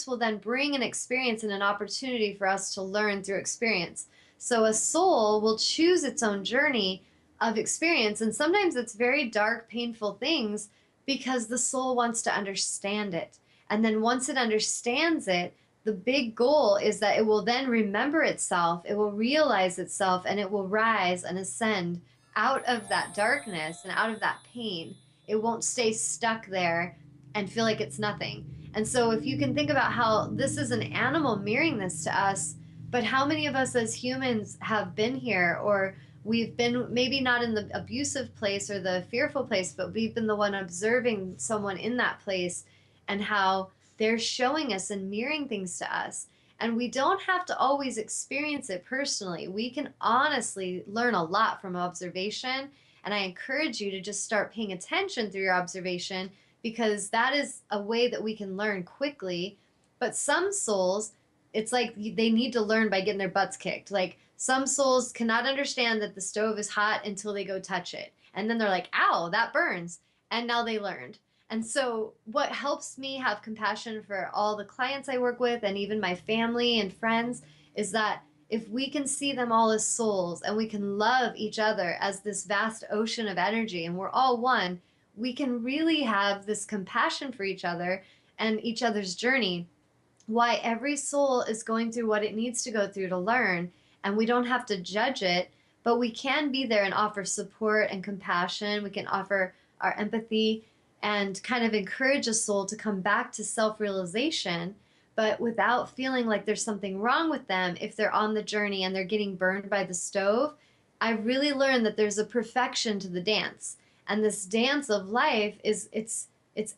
Speaker 1: will then bring an experience and an opportunity for us to learn through experience. So a soul will choose its own journey of experience. And sometimes it's very dark, painful things because the soul wants to understand it. And then once it understands it, the big goal is that it will then remember itself, it will realize itself, and it will rise and ascend out of that darkness and out of that pain. It won't stay stuck there and feel like it's nothing. And so, if you can think about how this is an animal mirroring this to us, but how many of us as humans have been here, or we've been maybe not in the abusive place or the fearful place, but we've been the one observing someone in that place and how they're showing us and mirroring things to us. And we don't have to always experience it personally. We can honestly learn a lot from observation. And I encourage you to just start paying attention through your observation, because that is a way that we can learn quickly. But some souls, it's like they need to learn by getting their butts kicked. Like some souls cannot understand that the stove is hot until they go touch it. And then they're like, ow, that burns. And now they learned. And so, what helps me have compassion for all the clients I work with and even my family and friends is that if we can see them all as souls and we can love each other as this vast ocean of energy and we're all one, we can really have this compassion for each other and each other's journey. Why every soul is going through what it needs to go through to learn, and we don't have to judge it, but we can be there and offer support and compassion. We can offer our empathy and kind of encourage a soul to come back to self-realization, but without feeling like there's something wrong with them if they're on the journey and they're getting burned by the stove. I really learned that there's a perfection to the dance. And this dance of life is it's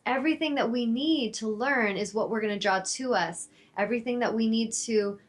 Speaker 1: everything that we need to learn is what we're going to draw to us. Everything that we need to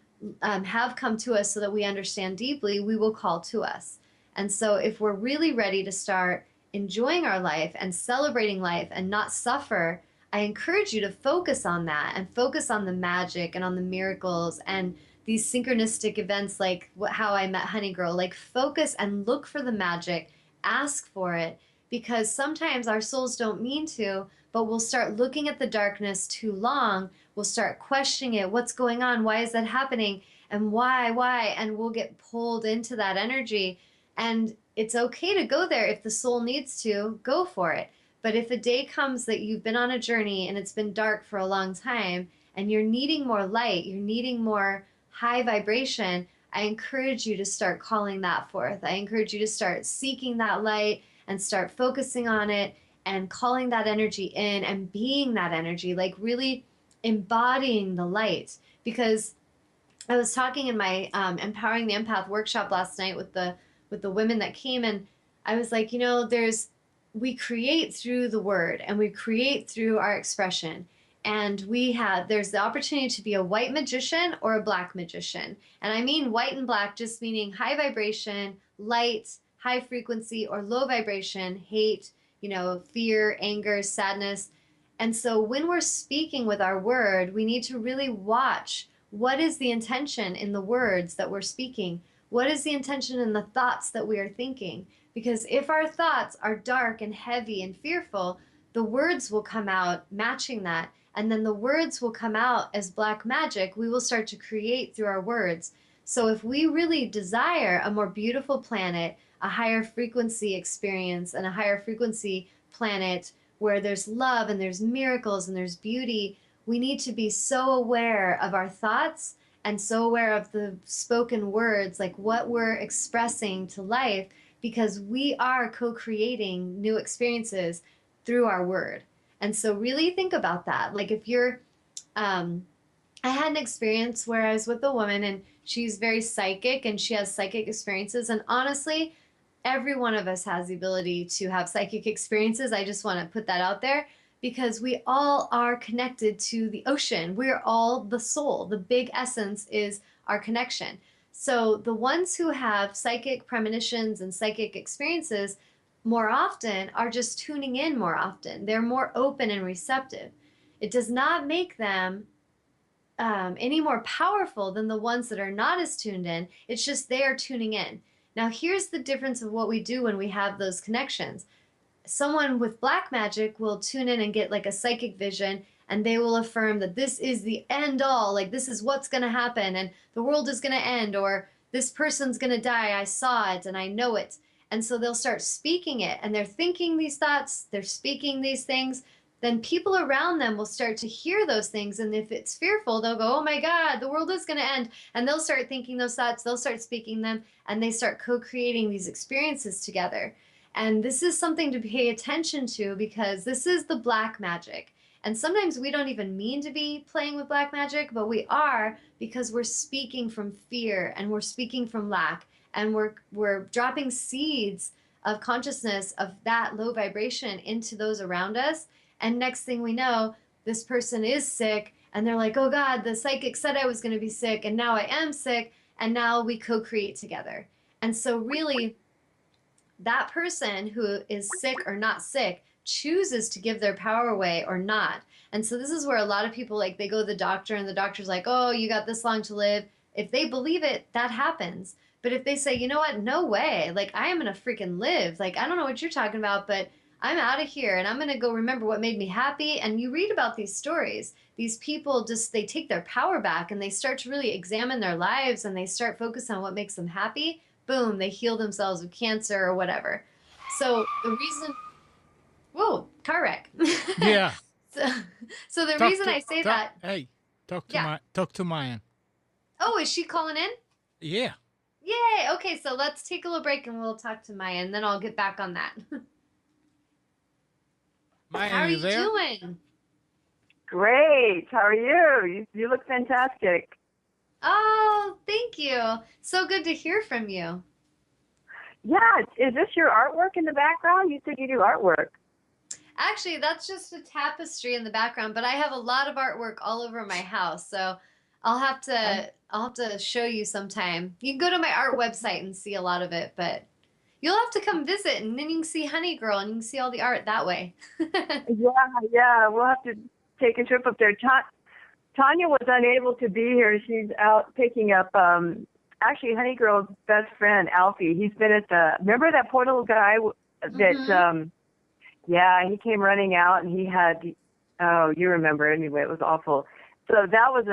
Speaker 1: have come to us so that we understand deeply, we will call to us. And so if we're really ready to start enjoying our life and celebrating life and not suffer, I encourage you to focus on that and focus on the magic and on the miracles and these synchronistic events like how I met Honey Girl. Like focus and look for the magic, ask for it, because sometimes our souls don't mean to, but we'll start looking at the darkness too long. We'll start questioning it. What's going on? Why is that happening? And why? And we'll get pulled into that energy. And it's okay to go there if the soul needs to, go for it. But if a day comes that you've been on a journey and it's been dark for a long time and you're needing more light, you're needing more high vibration, I encourage you to start calling that forth. I encourage you to start seeking that light and start focusing on it and calling that energy in and being that energy, like really embodying the light. Because I was talking in my Empowering the Empath workshop last night with the women that came, and I was like, we create through the word and we create through our expression. And there's the opportunity to be a white magician or a black magician. And I mean white and black, just meaning high vibration, light, high frequency, or low vibration, hate, fear, anger, sadness. And so when we're speaking with our word, we need to really watch what is the intention in the words that we're speaking. What is the intention in the thoughts that we are thinking? Because if our thoughts are dark and heavy and fearful, the words will come out matching that. And then the words will come out as black magic. We will start to create through our words. So if we really desire a more beautiful planet, a higher frequency experience, and a higher frequency planet where there's love and there's miracles and there's beauty, we need to be so aware of our thoughts and so aware of the spoken words, like what we're expressing to life, because we are co-creating new experiences through our word. And so really think about that. Like if you're, I had an experience where I was with a woman and she's very psychic and she has psychic experiences. And honestly, every one of us has the ability to have psychic experiences. I just want to put that out there because we all are connected to the ocean. We're all the soul. The big essence is our connection. So the ones who have psychic premonitions and psychic experiences more often are just tuning in more often. They're more open and receptive. It does not make them any more powerful than the ones that are not as tuned in. It's just they are tuning in. Now, here's the difference of what we do when we have those connections. Someone with black magic will tune in and get like a psychic vision, and they will affirm that this is the end all, like this is what's going to happen, and the world is going to end, or this person's going to die. I saw it and I know it. And so they'll start speaking it, and they're thinking these thoughts, they're speaking these things. Then people around them will start to hear those things. And if it's fearful, they'll go, oh my God, the world is going to end. And they'll start thinking those thoughts, they'll start speaking them, and they start co-creating these experiences together. And this is something to pay attention to because this is the black magic. And sometimes we don't even mean to be playing with black magic, but we are because we're speaking from fear and we're speaking from lack. and we're dropping seeds of consciousness of that low vibration into those around us. And next thing we know, this person is sick, and they're like, oh God, the psychic said I was going to be sick, and now I am sick, and now we co-create together. And so really, that person who is sick or not sick chooses to give their power away or not. And so this is where a lot of people, like, they go to the doctor and the doctor's like, oh, you got this long to live. If they believe it, that happens. But if they say, you know what, no way, like, I am gonna freaking live, like, I don't know what you're talking about, but I'm out of here and I'm gonna go remember what made me happy. And you read about these stories, these people just, they take their power back and they start to really examine their lives and they start focusing on what makes them happy. Boom, they heal themselves of cancer or whatever. So the reason, whoa, car wreck.
Speaker 2: Yeah.
Speaker 1: so, so the
Speaker 2: Talk
Speaker 1: reason
Speaker 2: to
Speaker 1: I say
Speaker 2: talk,
Speaker 1: that,
Speaker 2: hey, talk to
Speaker 1: yeah.
Speaker 2: Mayan.
Speaker 1: Oh, is she calling in?
Speaker 2: Yeah.
Speaker 1: Yay. Okay, so let's take a little break and we'll talk to Maya and then I'll get back on that.
Speaker 2: Mayan,
Speaker 1: How are
Speaker 2: you
Speaker 1: you
Speaker 2: there?
Speaker 1: doing?
Speaker 3: Great. How are you? You look fantastic.
Speaker 1: Oh, thank you. So good to hear from you.
Speaker 3: Yeah. Is this your artwork in the background? You said you do artwork.
Speaker 1: Actually, that's just a tapestry in the background, but I have a lot of artwork all over my house, so I'll have to show you sometime. You can go to my art website and see a lot of it, but you'll have to come visit and then you can see Honey Girl and you can see all the art that way.
Speaker 3: Yeah. We'll have to take a trip up there. Tanya was unable to be here. She's out picking up, actually, Honey Girl's best friend, Alfie. He's been at remember that poor little guy that, yeah, he came running out and he had, oh, you remember anyway, it was awful. So that was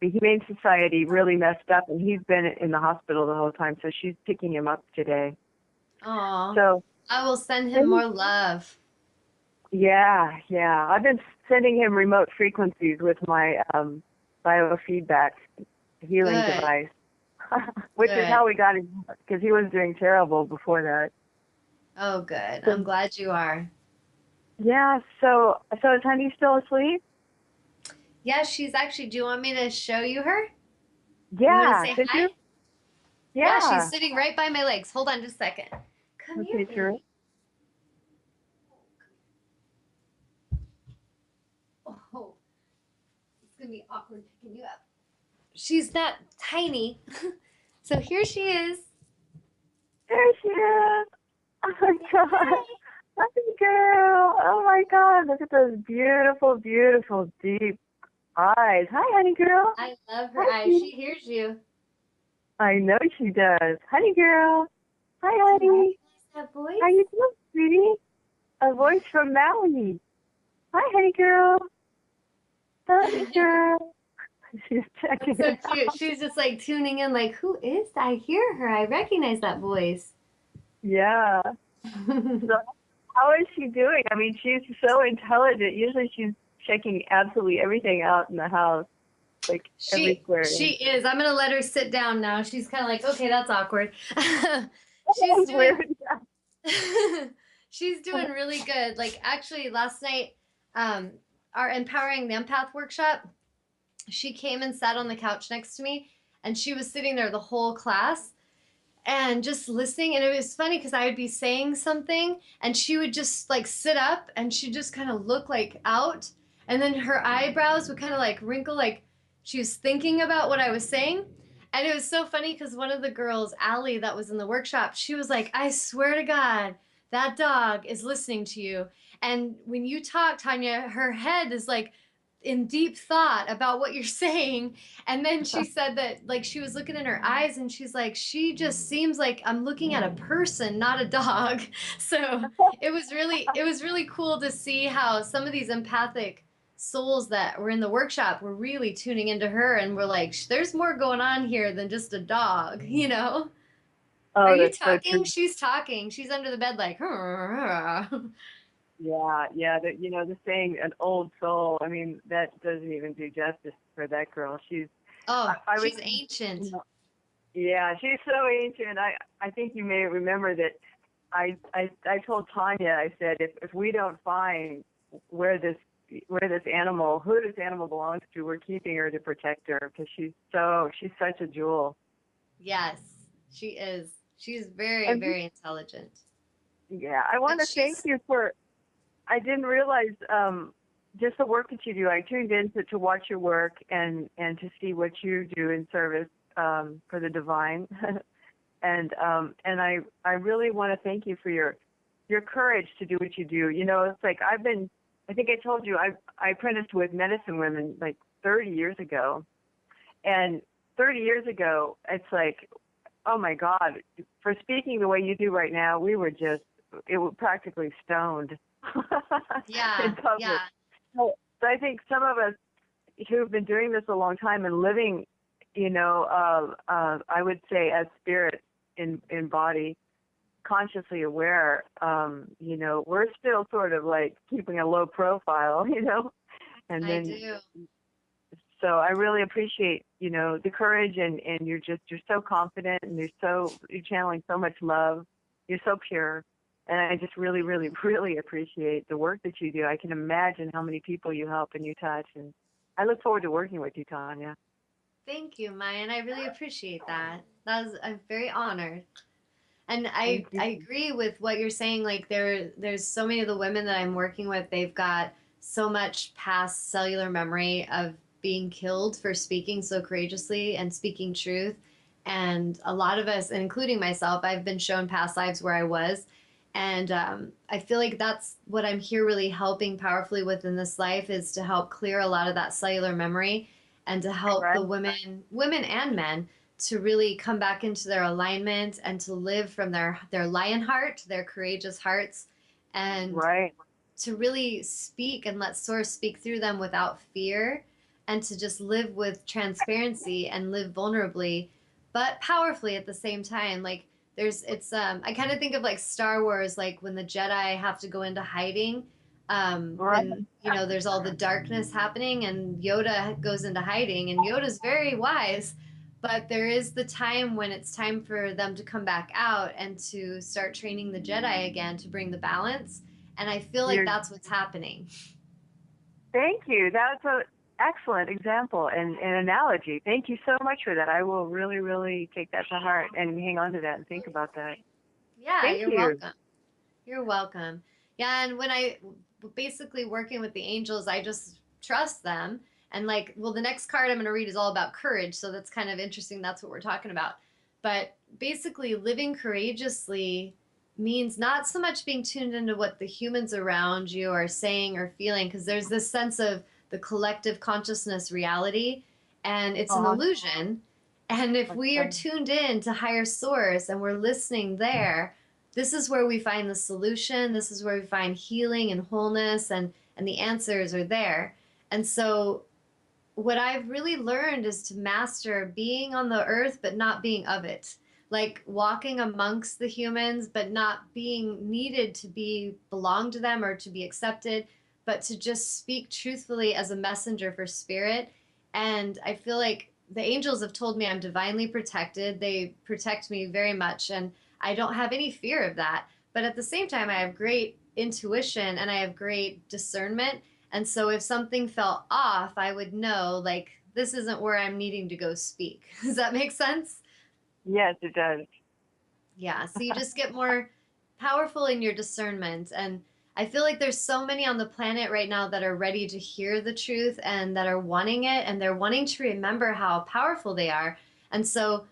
Speaker 3: the Humane Society really messed up and he's been in the hospital the whole time. So she's picking him up today.
Speaker 1: Oh,
Speaker 3: So
Speaker 1: I will send him more love.
Speaker 3: yeah. I've been sending him remote frequencies with my biofeedback healing
Speaker 1: Good.
Speaker 3: device, which is how we got him, because he was doing terrible before that.
Speaker 1: Oh, good. I'm glad you are.
Speaker 3: Yeah. So is Honey still asleep?
Speaker 1: Yeah, she's actually, do you want me to show you her? You want
Speaker 3: Yeah.
Speaker 1: to say
Speaker 3: Could
Speaker 1: hi?
Speaker 3: you?
Speaker 1: Yeah, she's
Speaker 3: Yeah.
Speaker 1: sitting right by my legs. Hold on just a second. Come here,
Speaker 3: Okay, sure.
Speaker 1: baby. Oh, it's going to be awkward picking you up. She's not tiny. So here she is.
Speaker 3: There she is. Oh my God. Honey Girl. Oh my God. Look at those beautiful, beautiful, deep eyes. Hi, Honey Girl.
Speaker 1: I love her
Speaker 3: Hi,
Speaker 1: eyes.
Speaker 3: sweetie.
Speaker 1: She hears you.
Speaker 3: I know she does. Honey Girl. Hi,
Speaker 1: Do you
Speaker 3: honey.
Speaker 1: recognize that voice?
Speaker 3: How you doing, sweetie? A voice from Maui. Hi, Honey Girl. Honey Girl. She's checking
Speaker 1: That's
Speaker 3: it
Speaker 1: so cute.
Speaker 3: out.
Speaker 1: She's just like tuning in, like, who is that? I hear her. I recognize that voice.
Speaker 3: Yeah. So how is she doing? I mean, she's so intelligent. Usually she's checking absolutely everything out in the house, like every square
Speaker 1: She
Speaker 3: inch.
Speaker 1: is. I'm gonna let her sit down now. She's kind of like, okay, that's awkward. She's
Speaker 3: That's
Speaker 1: doing.
Speaker 3: weird.
Speaker 1: She's doing really good. Like actually, last night, our Empowering the Empath workshop, she came and sat on the couch next to me, and she was sitting there the whole class and just listening. And it was funny because I would be saying something, and she would just like sit up, and she'd just kind of look like out, and then her eyebrows would kind of like wrinkle, like she was thinking about what I was saying. And it was so funny because one of the girls, Allie, that was in the workshop, she was like, I swear to God, that dog is listening to you. And when you talk, Tanya, her head is like in deep thought about what you're saying. And then she said that like she was looking in her eyes and she's like, she just seems like I'm looking at a person, not a dog. So it was really cool to see how some of these empathic souls that were in the workshop were really tuning into her and were like, there's more going on here than just a dog, you know? Are
Speaker 3: Oh,
Speaker 1: you
Speaker 3: that's so
Speaker 1: talking?
Speaker 3: true.
Speaker 1: She's talking. She's under the bed like,
Speaker 3: Yeah. The saying "an old soul." I mean, that doesn't even do justice for that girl.
Speaker 1: oh,
Speaker 3: I was,
Speaker 1: she's ancient.
Speaker 3: yeah, she's so ancient. I think you may remember that. I told Tanya, I said, if we don't find where this animal, who this animal belongs to, we're keeping her to protect her because she's such a jewel.
Speaker 1: Yes, She is. She's very,
Speaker 3: And
Speaker 1: very intelligent.
Speaker 3: yeah, I want
Speaker 1: But
Speaker 3: to thank
Speaker 1: she's
Speaker 3: you for. I didn't realize just the work that you do. I tuned in to watch your work and to see what you do in service for the divine, and I really want to thank you for your courage to do what you do. You know, it's like I think I told you I apprenticed with medicine women like 30 years ago, and 30 years ago it's like, oh my God, for speaking the way you do right now, it was practically stoned in
Speaker 1: yeah,
Speaker 3: public.
Speaker 1: yeah.
Speaker 3: So I think some of us who've been doing this a long time and living, you know, I would say as spirit in body, consciously aware, you know, we're still sort of like keeping a low profile, you know, and
Speaker 1: I
Speaker 3: then
Speaker 1: do.
Speaker 3: so I really appreciate, you know, the courage and you're so confident and you're channeling so much love. You're so pure. And I just really, really, really appreciate the work that you do. I can imagine how many people you help and you touch. And I look forward to working with you, Tanya.
Speaker 1: Thank you, Maya, and I really appreciate that. I'm very honored. And
Speaker 3: Thank
Speaker 1: I
Speaker 3: you.
Speaker 1: agree with what you're saying. Like there's so many of the women that I'm working with, they've got so much past cellular memory of being killed for speaking so courageously and speaking truth. And a lot of us, including myself, I've been shown past lives where I was. And I feel like that's what I'm here really helping powerfully with in this life is to help clear a lot of that cellular memory and to help
Speaker 3: Right.
Speaker 1: the women and men to really come back into their alignment and to live from their lion heart, their courageous hearts, and
Speaker 3: Right.
Speaker 1: to really speak and let source speak through them without fear, and to just live with transparency and live vulnerably but powerfully at the same time. Like I kind of think of like Star Wars, like when the Jedi have to go into hiding,
Speaker 3: Right.
Speaker 1: when there's all the darkness happening and Yoda goes into hiding, and Yoda's very wise, but there is the time when it's time for them to come back out and to start training the Jedi again to bring the balance. And I feel like
Speaker 3: You're,
Speaker 1: that's what's happening.
Speaker 3: thank you. That's an excellent example and analogy. Thank you so much for that. I will really, really take that to heart and hang on to that and think about that.
Speaker 1: Yeah,
Speaker 3: Thank
Speaker 1: you're
Speaker 3: you.
Speaker 1: welcome. You're welcome. Yeah, and when I basically working with the angels, I just trust them. And like, well, the next card I'm going to read is all about courage, so that's kind of interesting. That's what we're talking about. But basically, living courageously means not so much being tuned into what the humans around you are saying or feeling, because there's this sense of the collective consciousness reality, and it's an
Speaker 3: Uh-huh.
Speaker 1: illusion. And if we are
Speaker 3: Okay.
Speaker 1: tuned in to higher source and we're listening there, this is where we find the solution. This is where we find healing and wholeness, and the answers are there. And so what I've really learned is to master being on the earth but not being of it, like walking amongst the humans but not being needed to be belong to them or to be accepted, but to just speak truthfully as a messenger for spirit. And I feel like the angels have told me I'm divinely protected. They protect me very much, and I don't have any fear of that. But at the same time, I have great intuition and I have great discernment, and so if something felt off, I would know, like, this isn't where I'm needing to go speak. Does that make sense?
Speaker 3: Yes, it does.
Speaker 1: Yeah. So you just get more powerful in your discernment. And I feel like there's so many on the planet right now that are ready to hear the truth and that are wanting it, and they're wanting to remember how powerful they are. And so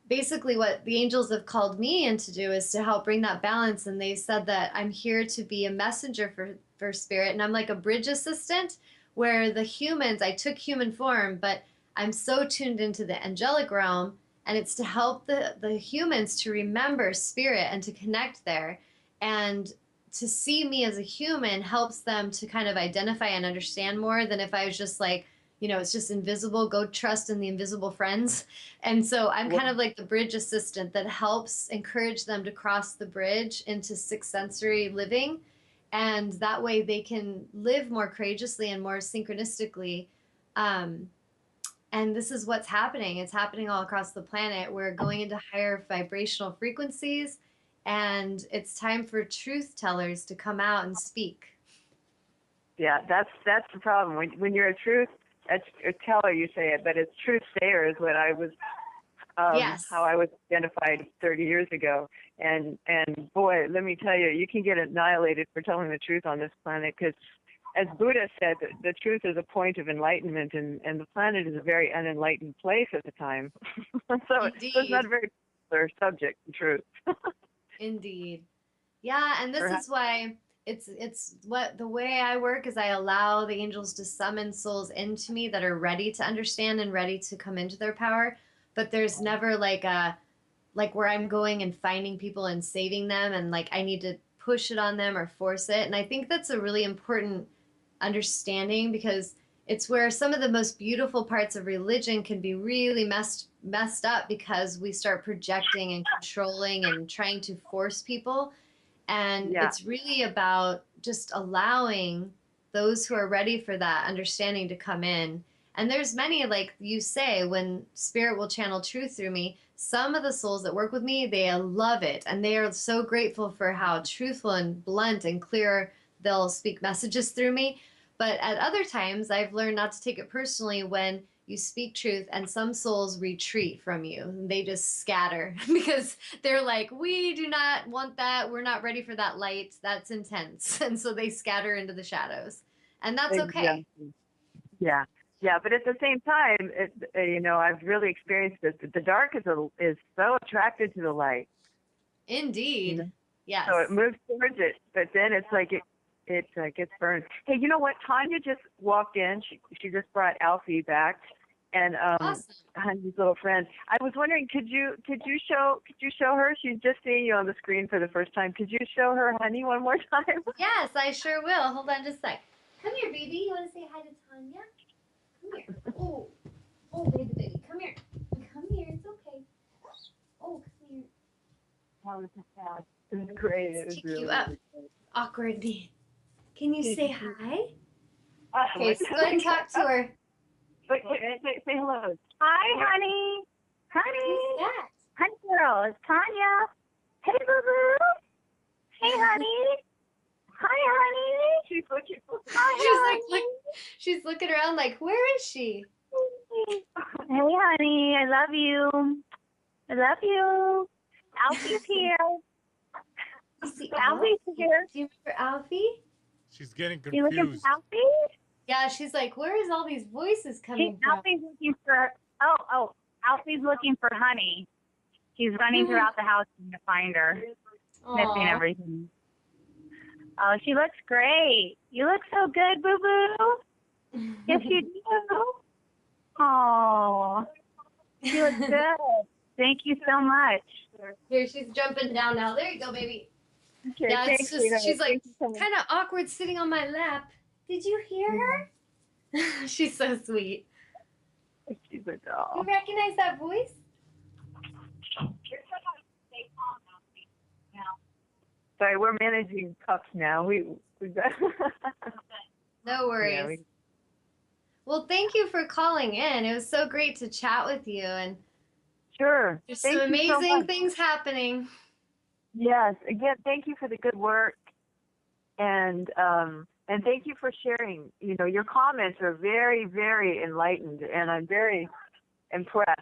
Speaker 1: basically what the angels have called me in to do is to help bring that balance. And they said that I'm here to be a messenger for spirit, and I'm like a bridge assistant, where the humans, I took human form, but I'm so tuned into the angelic realm, and it's to help the humans to remember spirit and to connect there. And to see me as a human helps them to kind of identify and understand more than if I was just like, it's just invisible, go trust in the invisible friends. And so I'm
Speaker 3: Well,
Speaker 1: kind of like the bridge assistant that helps encourage them to cross the bridge into sixth sensory living. And that way they can live more courageously and more synchronistically. Um, and this is what's happening. It's happening all across the planet. We're going into higher vibrational frequencies, and it's time for truth tellers to come out and speak.
Speaker 3: yeah, that's the problem. When you're a teller, you say it, but it's truth sayer is what I was
Speaker 1: Yes.
Speaker 3: how I was identified 30 years ago. And boy, let me tell you, you can get annihilated for telling the truth on this planet because, as Buddha said, the truth is a point of enlightenment, and the planet is a very unenlightened place at the time. So it's not a very popular subject, the truth.
Speaker 1: Indeed. Yeah, and this
Speaker 3: Perhaps.
Speaker 1: is why it's what the way I work is I allow the angels to summon souls into me that are ready to understand and ready to come into their power, but there's never like where I'm going and finding people and saving them and like I need to push it on them or force it. And I think that's a really important understanding because it's where some of the most beautiful parts of religion can be really messed up because we start projecting and controlling and trying to force people. And
Speaker 3: Yeah.
Speaker 1: it's really about just allowing those who are ready for that understanding to come in. And there's many, like you say, when spirit will channel truth through me, some of the souls that work with me, they love it. And they are so grateful for how truthful and blunt and clear they'll speak messages through me. But at other times, I've learned not to take it personally when you speak truth and some souls retreat from you. They just scatter because they're like, we do not want that. We're not ready for that light. That's intense. And so they scatter into the shadows. And that's okay.
Speaker 3: Exactly. Yeah. Yeah, but at the same time, I've really experienced this. The dark is so attracted to the light.
Speaker 1: Indeed. Yes.
Speaker 3: So it moves towards it, but then it's like it gets burned. Hey, you know what? Tanya just walked in. She just brought Alfie back, and
Speaker 1: Awesome.
Speaker 3: Honey's little friend. I was wondering, could you show her? She's just seeing you on the screen for the first time. Could you show her Honey one more time?
Speaker 1: Yes, I sure will. Hold on just a sec. Come here, baby. You want to say hi to Tanya? Come here. Oh, baby. Come here. Come here. It's okay. Oh, come here.
Speaker 3: It was great. It
Speaker 1: Let's
Speaker 3: was
Speaker 1: pick
Speaker 3: really,
Speaker 1: you up.
Speaker 3: really great.
Speaker 1: Awkward me. Can you say hi?
Speaker 3: Oh,
Speaker 1: Okay, so go ahead and talk to her.
Speaker 3: Say hello.
Speaker 4: Hi, honey. Honey.
Speaker 1: Who's that?
Speaker 4: Honey girl, it's Tanya. Hey, boo-boo. Hey, honey. Hi, honey.
Speaker 3: She's looking for.
Speaker 1: She's looking around like, where is she?
Speaker 4: Hey, honey. I love you. I love you. Alfie's here.
Speaker 1: You see
Speaker 4: Alfie's here.
Speaker 1: Do you remember Alfie?
Speaker 2: She's getting
Speaker 4: You looking
Speaker 2: confused.
Speaker 4: for Alfie?
Speaker 1: Yeah, she's like, where is all these voices coming from?
Speaker 4: Alfie's looking for. Alfie's looking for honey. He's running throughout the house trying to find her, sniffing
Speaker 1: Aw.
Speaker 4: everything. Oh, she looks great. You look so good, boo-boo. Yes, you do. Oh, she looks good. Thank you so much.
Speaker 1: Here, she's jumping down now. There you go, baby.
Speaker 3: Okay,
Speaker 1: Yeah, it's
Speaker 3: thanks,
Speaker 1: just,
Speaker 3: sweetheart.
Speaker 1: she's like
Speaker 3: Thank you so much.
Speaker 1: kind of awkward sitting on my lap. Did you hear her? She's so sweet.
Speaker 3: She's a doll.
Speaker 1: You recognize that voice?
Speaker 3: Sorry, we're managing pups now. We've got.
Speaker 1: No worries.
Speaker 3: Yeah,
Speaker 1: Well, thank you for calling in. It was so great to chat with you, and
Speaker 3: Sure.
Speaker 1: there's
Speaker 3: Thank
Speaker 1: some
Speaker 3: you so
Speaker 1: amazing
Speaker 3: much.
Speaker 1: things happening.
Speaker 3: Yes. Again, thank you for the good work, and thank you for sharing. You know, your comments are very, very enlightened, and I'm very impressed.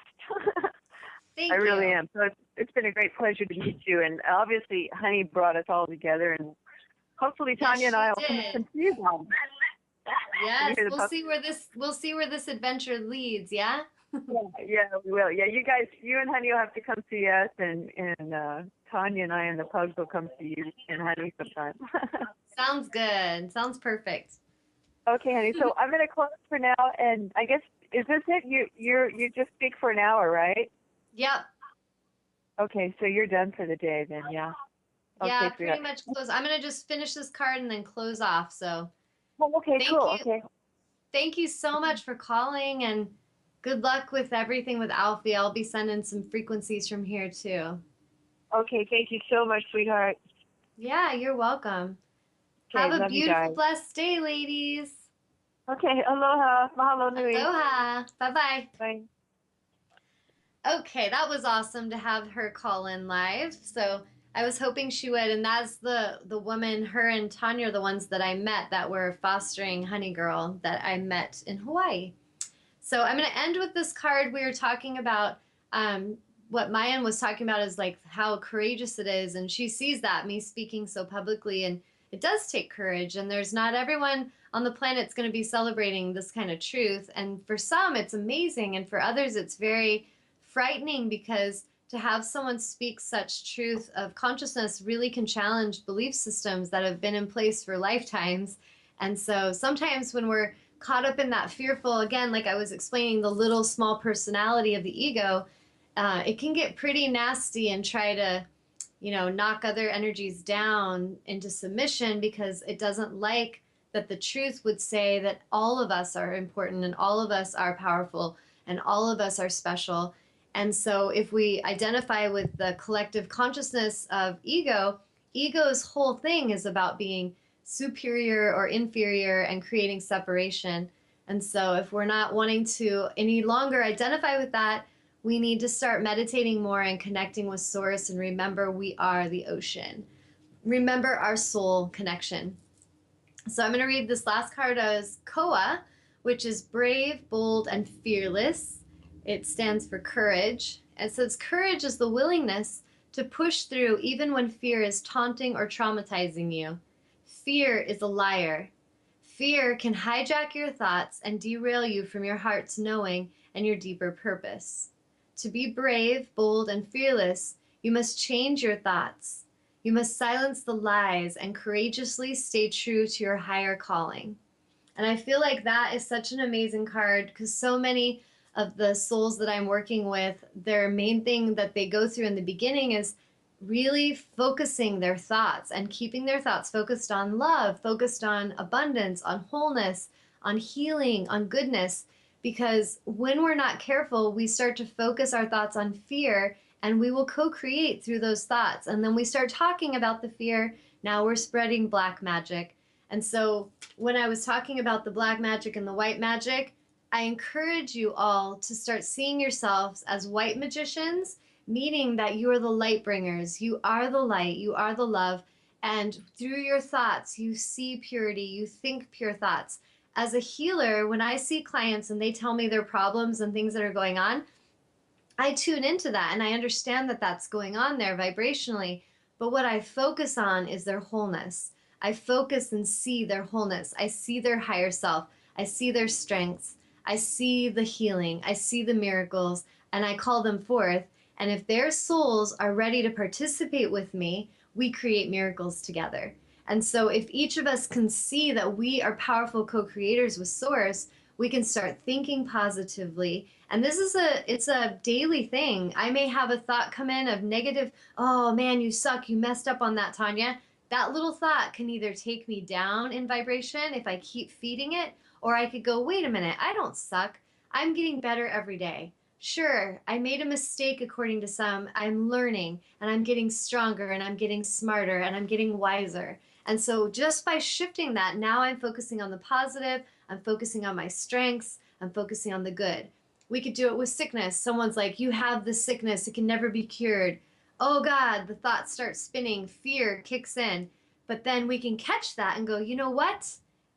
Speaker 1: Thank
Speaker 3: I
Speaker 1: you.
Speaker 3: really am. So it's been a great pleasure to meet you, and obviously, Honey brought us all together, and hopefully,
Speaker 1: Yes,
Speaker 3: Tanya and I will
Speaker 1: she
Speaker 3: come
Speaker 1: did.
Speaker 3: and see you all.
Speaker 1: Yes,
Speaker 3: Hear the
Speaker 1: we'll
Speaker 3: pup-
Speaker 1: see where this adventure leads. Yeah.
Speaker 3: Yeah, we will. Yeah, you and Honey will have to come see us, and Tanya and I and the pugs will come see you and Honey sometime.
Speaker 1: Sounds good. Sounds perfect.
Speaker 3: Okay, Honey. So I'm going to close for now, and I guess is this it? You just speak for an hour, right?
Speaker 1: Yep.
Speaker 3: Okay, so you're done for the day then, yeah.
Speaker 1: Yeah,
Speaker 3: Okay,
Speaker 1: pretty much close. I'm gonna just finish this card and then close off. So
Speaker 3: Oh, okay,
Speaker 1: Thank
Speaker 3: cool.
Speaker 1: you.
Speaker 3: Okay.
Speaker 1: thank you so much for calling and good luck with everything with Alfie. I'll be sending some frequencies from here too.
Speaker 3: Okay, thank you so much, sweetheart.
Speaker 1: Yeah, you're welcome.
Speaker 3: Okay,
Speaker 1: Have a
Speaker 3: love you
Speaker 1: beautiful,
Speaker 3: guys.
Speaker 1: blessed day, ladies.
Speaker 3: Okay, aloha, mahalo nui.
Speaker 1: Aloha. Bye-bye.
Speaker 3: Bye.
Speaker 1: Okay, that was awesome to have her call in live. So I was hoping she would, and that's the woman, her and Tanya are the ones that I met that were fostering Honey Girl that I met in Hawaii. So I'm going to end with this card. We were talking about what Mayan was talking about is like how courageous it is. And she sees that, me speaking so publicly. And it does take courage. And there's not everyone on the planet's going to be celebrating this kind of truth. And for some, it's amazing. And for others, it's very frightening, because to have someone speak such truth of consciousness really can challenge belief systems that have been in place for lifetimes. And so sometimes when we're caught up in that fearful, again, like I was explaining, the little small personality of the ego, it can get pretty nasty and try to, knock other energies down into submission, because it doesn't like that the truth would say that all of us are important and all of us are powerful and all of us are special. And so if we identify with the collective consciousness of ego, ego's whole thing is about being superior or inferior and creating separation. And so if we're not wanting to any longer identify with that, we need to start meditating more and connecting with Source, and remember we are the ocean. Remember our soul connection. So I'm going to read this last card as Koa, which is brave, bold, and fearless. It stands for courage. It says courage is the willingness to push through even when fear is taunting or traumatizing you. Fear is a liar. Fear can hijack your thoughts and derail you from your heart's knowing and your deeper purpose. To be brave, bold, and fearless, you must change your thoughts. You must silence the lies and courageously stay true to your higher calling. And I feel like that is such an amazing card, because so many of the souls that I'm working with, their main thing that they go through in the beginning is really focusing their thoughts and keeping their thoughts focused on love, focused on abundance, on wholeness, on healing, on goodness. Because when we're not careful, we start to focus our thoughts on fear, and we will co-create through those thoughts. And then we start talking about the fear. Now we're spreading black magic. And so when I was talking about the black magic and the white magic, I encourage you all to start seeing yourselves as white magicians, meaning that you are the light bringers. You are the light. You are the love. And through your thoughts, you see purity. You think pure thoughts. As a healer, when I see clients and they tell me their problems and things that are going on, I tune into that and I understand that that's going on there vibrationally. But what I focus on is their wholeness. I focus and see their wholeness. I see their higher self. I see their strengths. I see the healing. I see the miracles, and I call them forth. And if their souls are ready to participate with me, we create miracles together. And so if each of us can see that we are powerful co-creators with Source, we can start thinking positively. And this is it's a daily thing. I may have a thought come in of negative, oh man, you suck, you messed up on that, Tanya. That little thought can either take me down in vibration if I keep feeding it, or I could go, wait a minute, I don't suck. I'm getting better every day. Sure, I made a mistake according to some. I'm learning, and I'm getting stronger, and I'm getting smarter, and I'm getting wiser. And so just by shifting that, now I'm focusing on the positive, I'm focusing on my strengths, I'm focusing on the good. We could do it with sickness. Someone's like, you have this sickness, it can never be cured. Oh God, the thoughts start spinning, fear kicks in. But then we can catch that and go, you know what?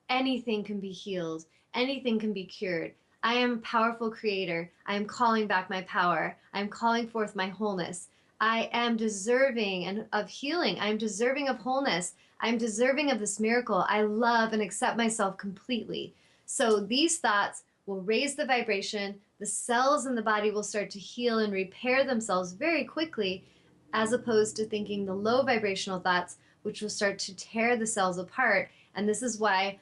Speaker 1: Anything can be healed, anything can be cured. I am a powerful creator. I am calling back my power. I am calling forth my wholeness. I am deserving of healing. I am deserving of wholeness. I am deserving of this miracle. I love and accept myself completely. So these thoughts will raise the vibration. The cells in the body will start to heal and repair themselves very quickly, as opposed to thinking the low vibrational thoughts, which will start to tear the cells apart. And this is why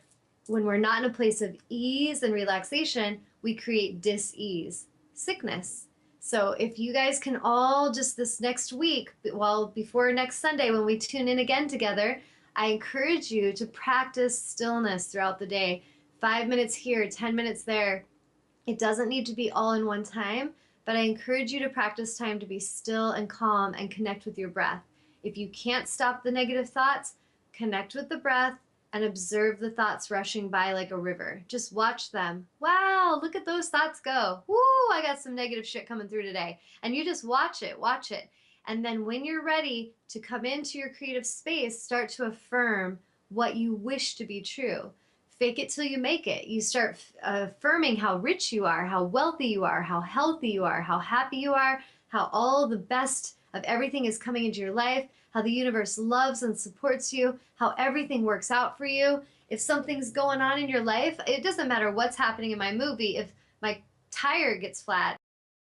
Speaker 1: when we're not in a place of ease and relaxation, we create dis-ease, sickness. So if you guys can all just this next week, well, before next Sunday when we tune in again together, I encourage you to practice stillness throughout the day. 5 minutes here, 10 minutes there. It doesn't need to be all in one time, but I encourage you to practice time to be still and calm and connect with your breath. If you can't stop the negative thoughts, connect with the breath and observe the thoughts rushing by like a river. Just watch them. Wow, look at those thoughts go. Woo, I got some negative shit coming through today. And you just watch it, watch it. And then when you're ready to come into your creative space, start to affirm what you wish to be true. fake it till you make it. You start affirming how rich you are, how wealthy you are, how healthy you are, how happy you are, how all the best of everything is coming into your life, how the universe loves and supports you, how everything works out for you. If something's going on in your life, it doesn't matter what's happening in my movie. If my tire gets flat,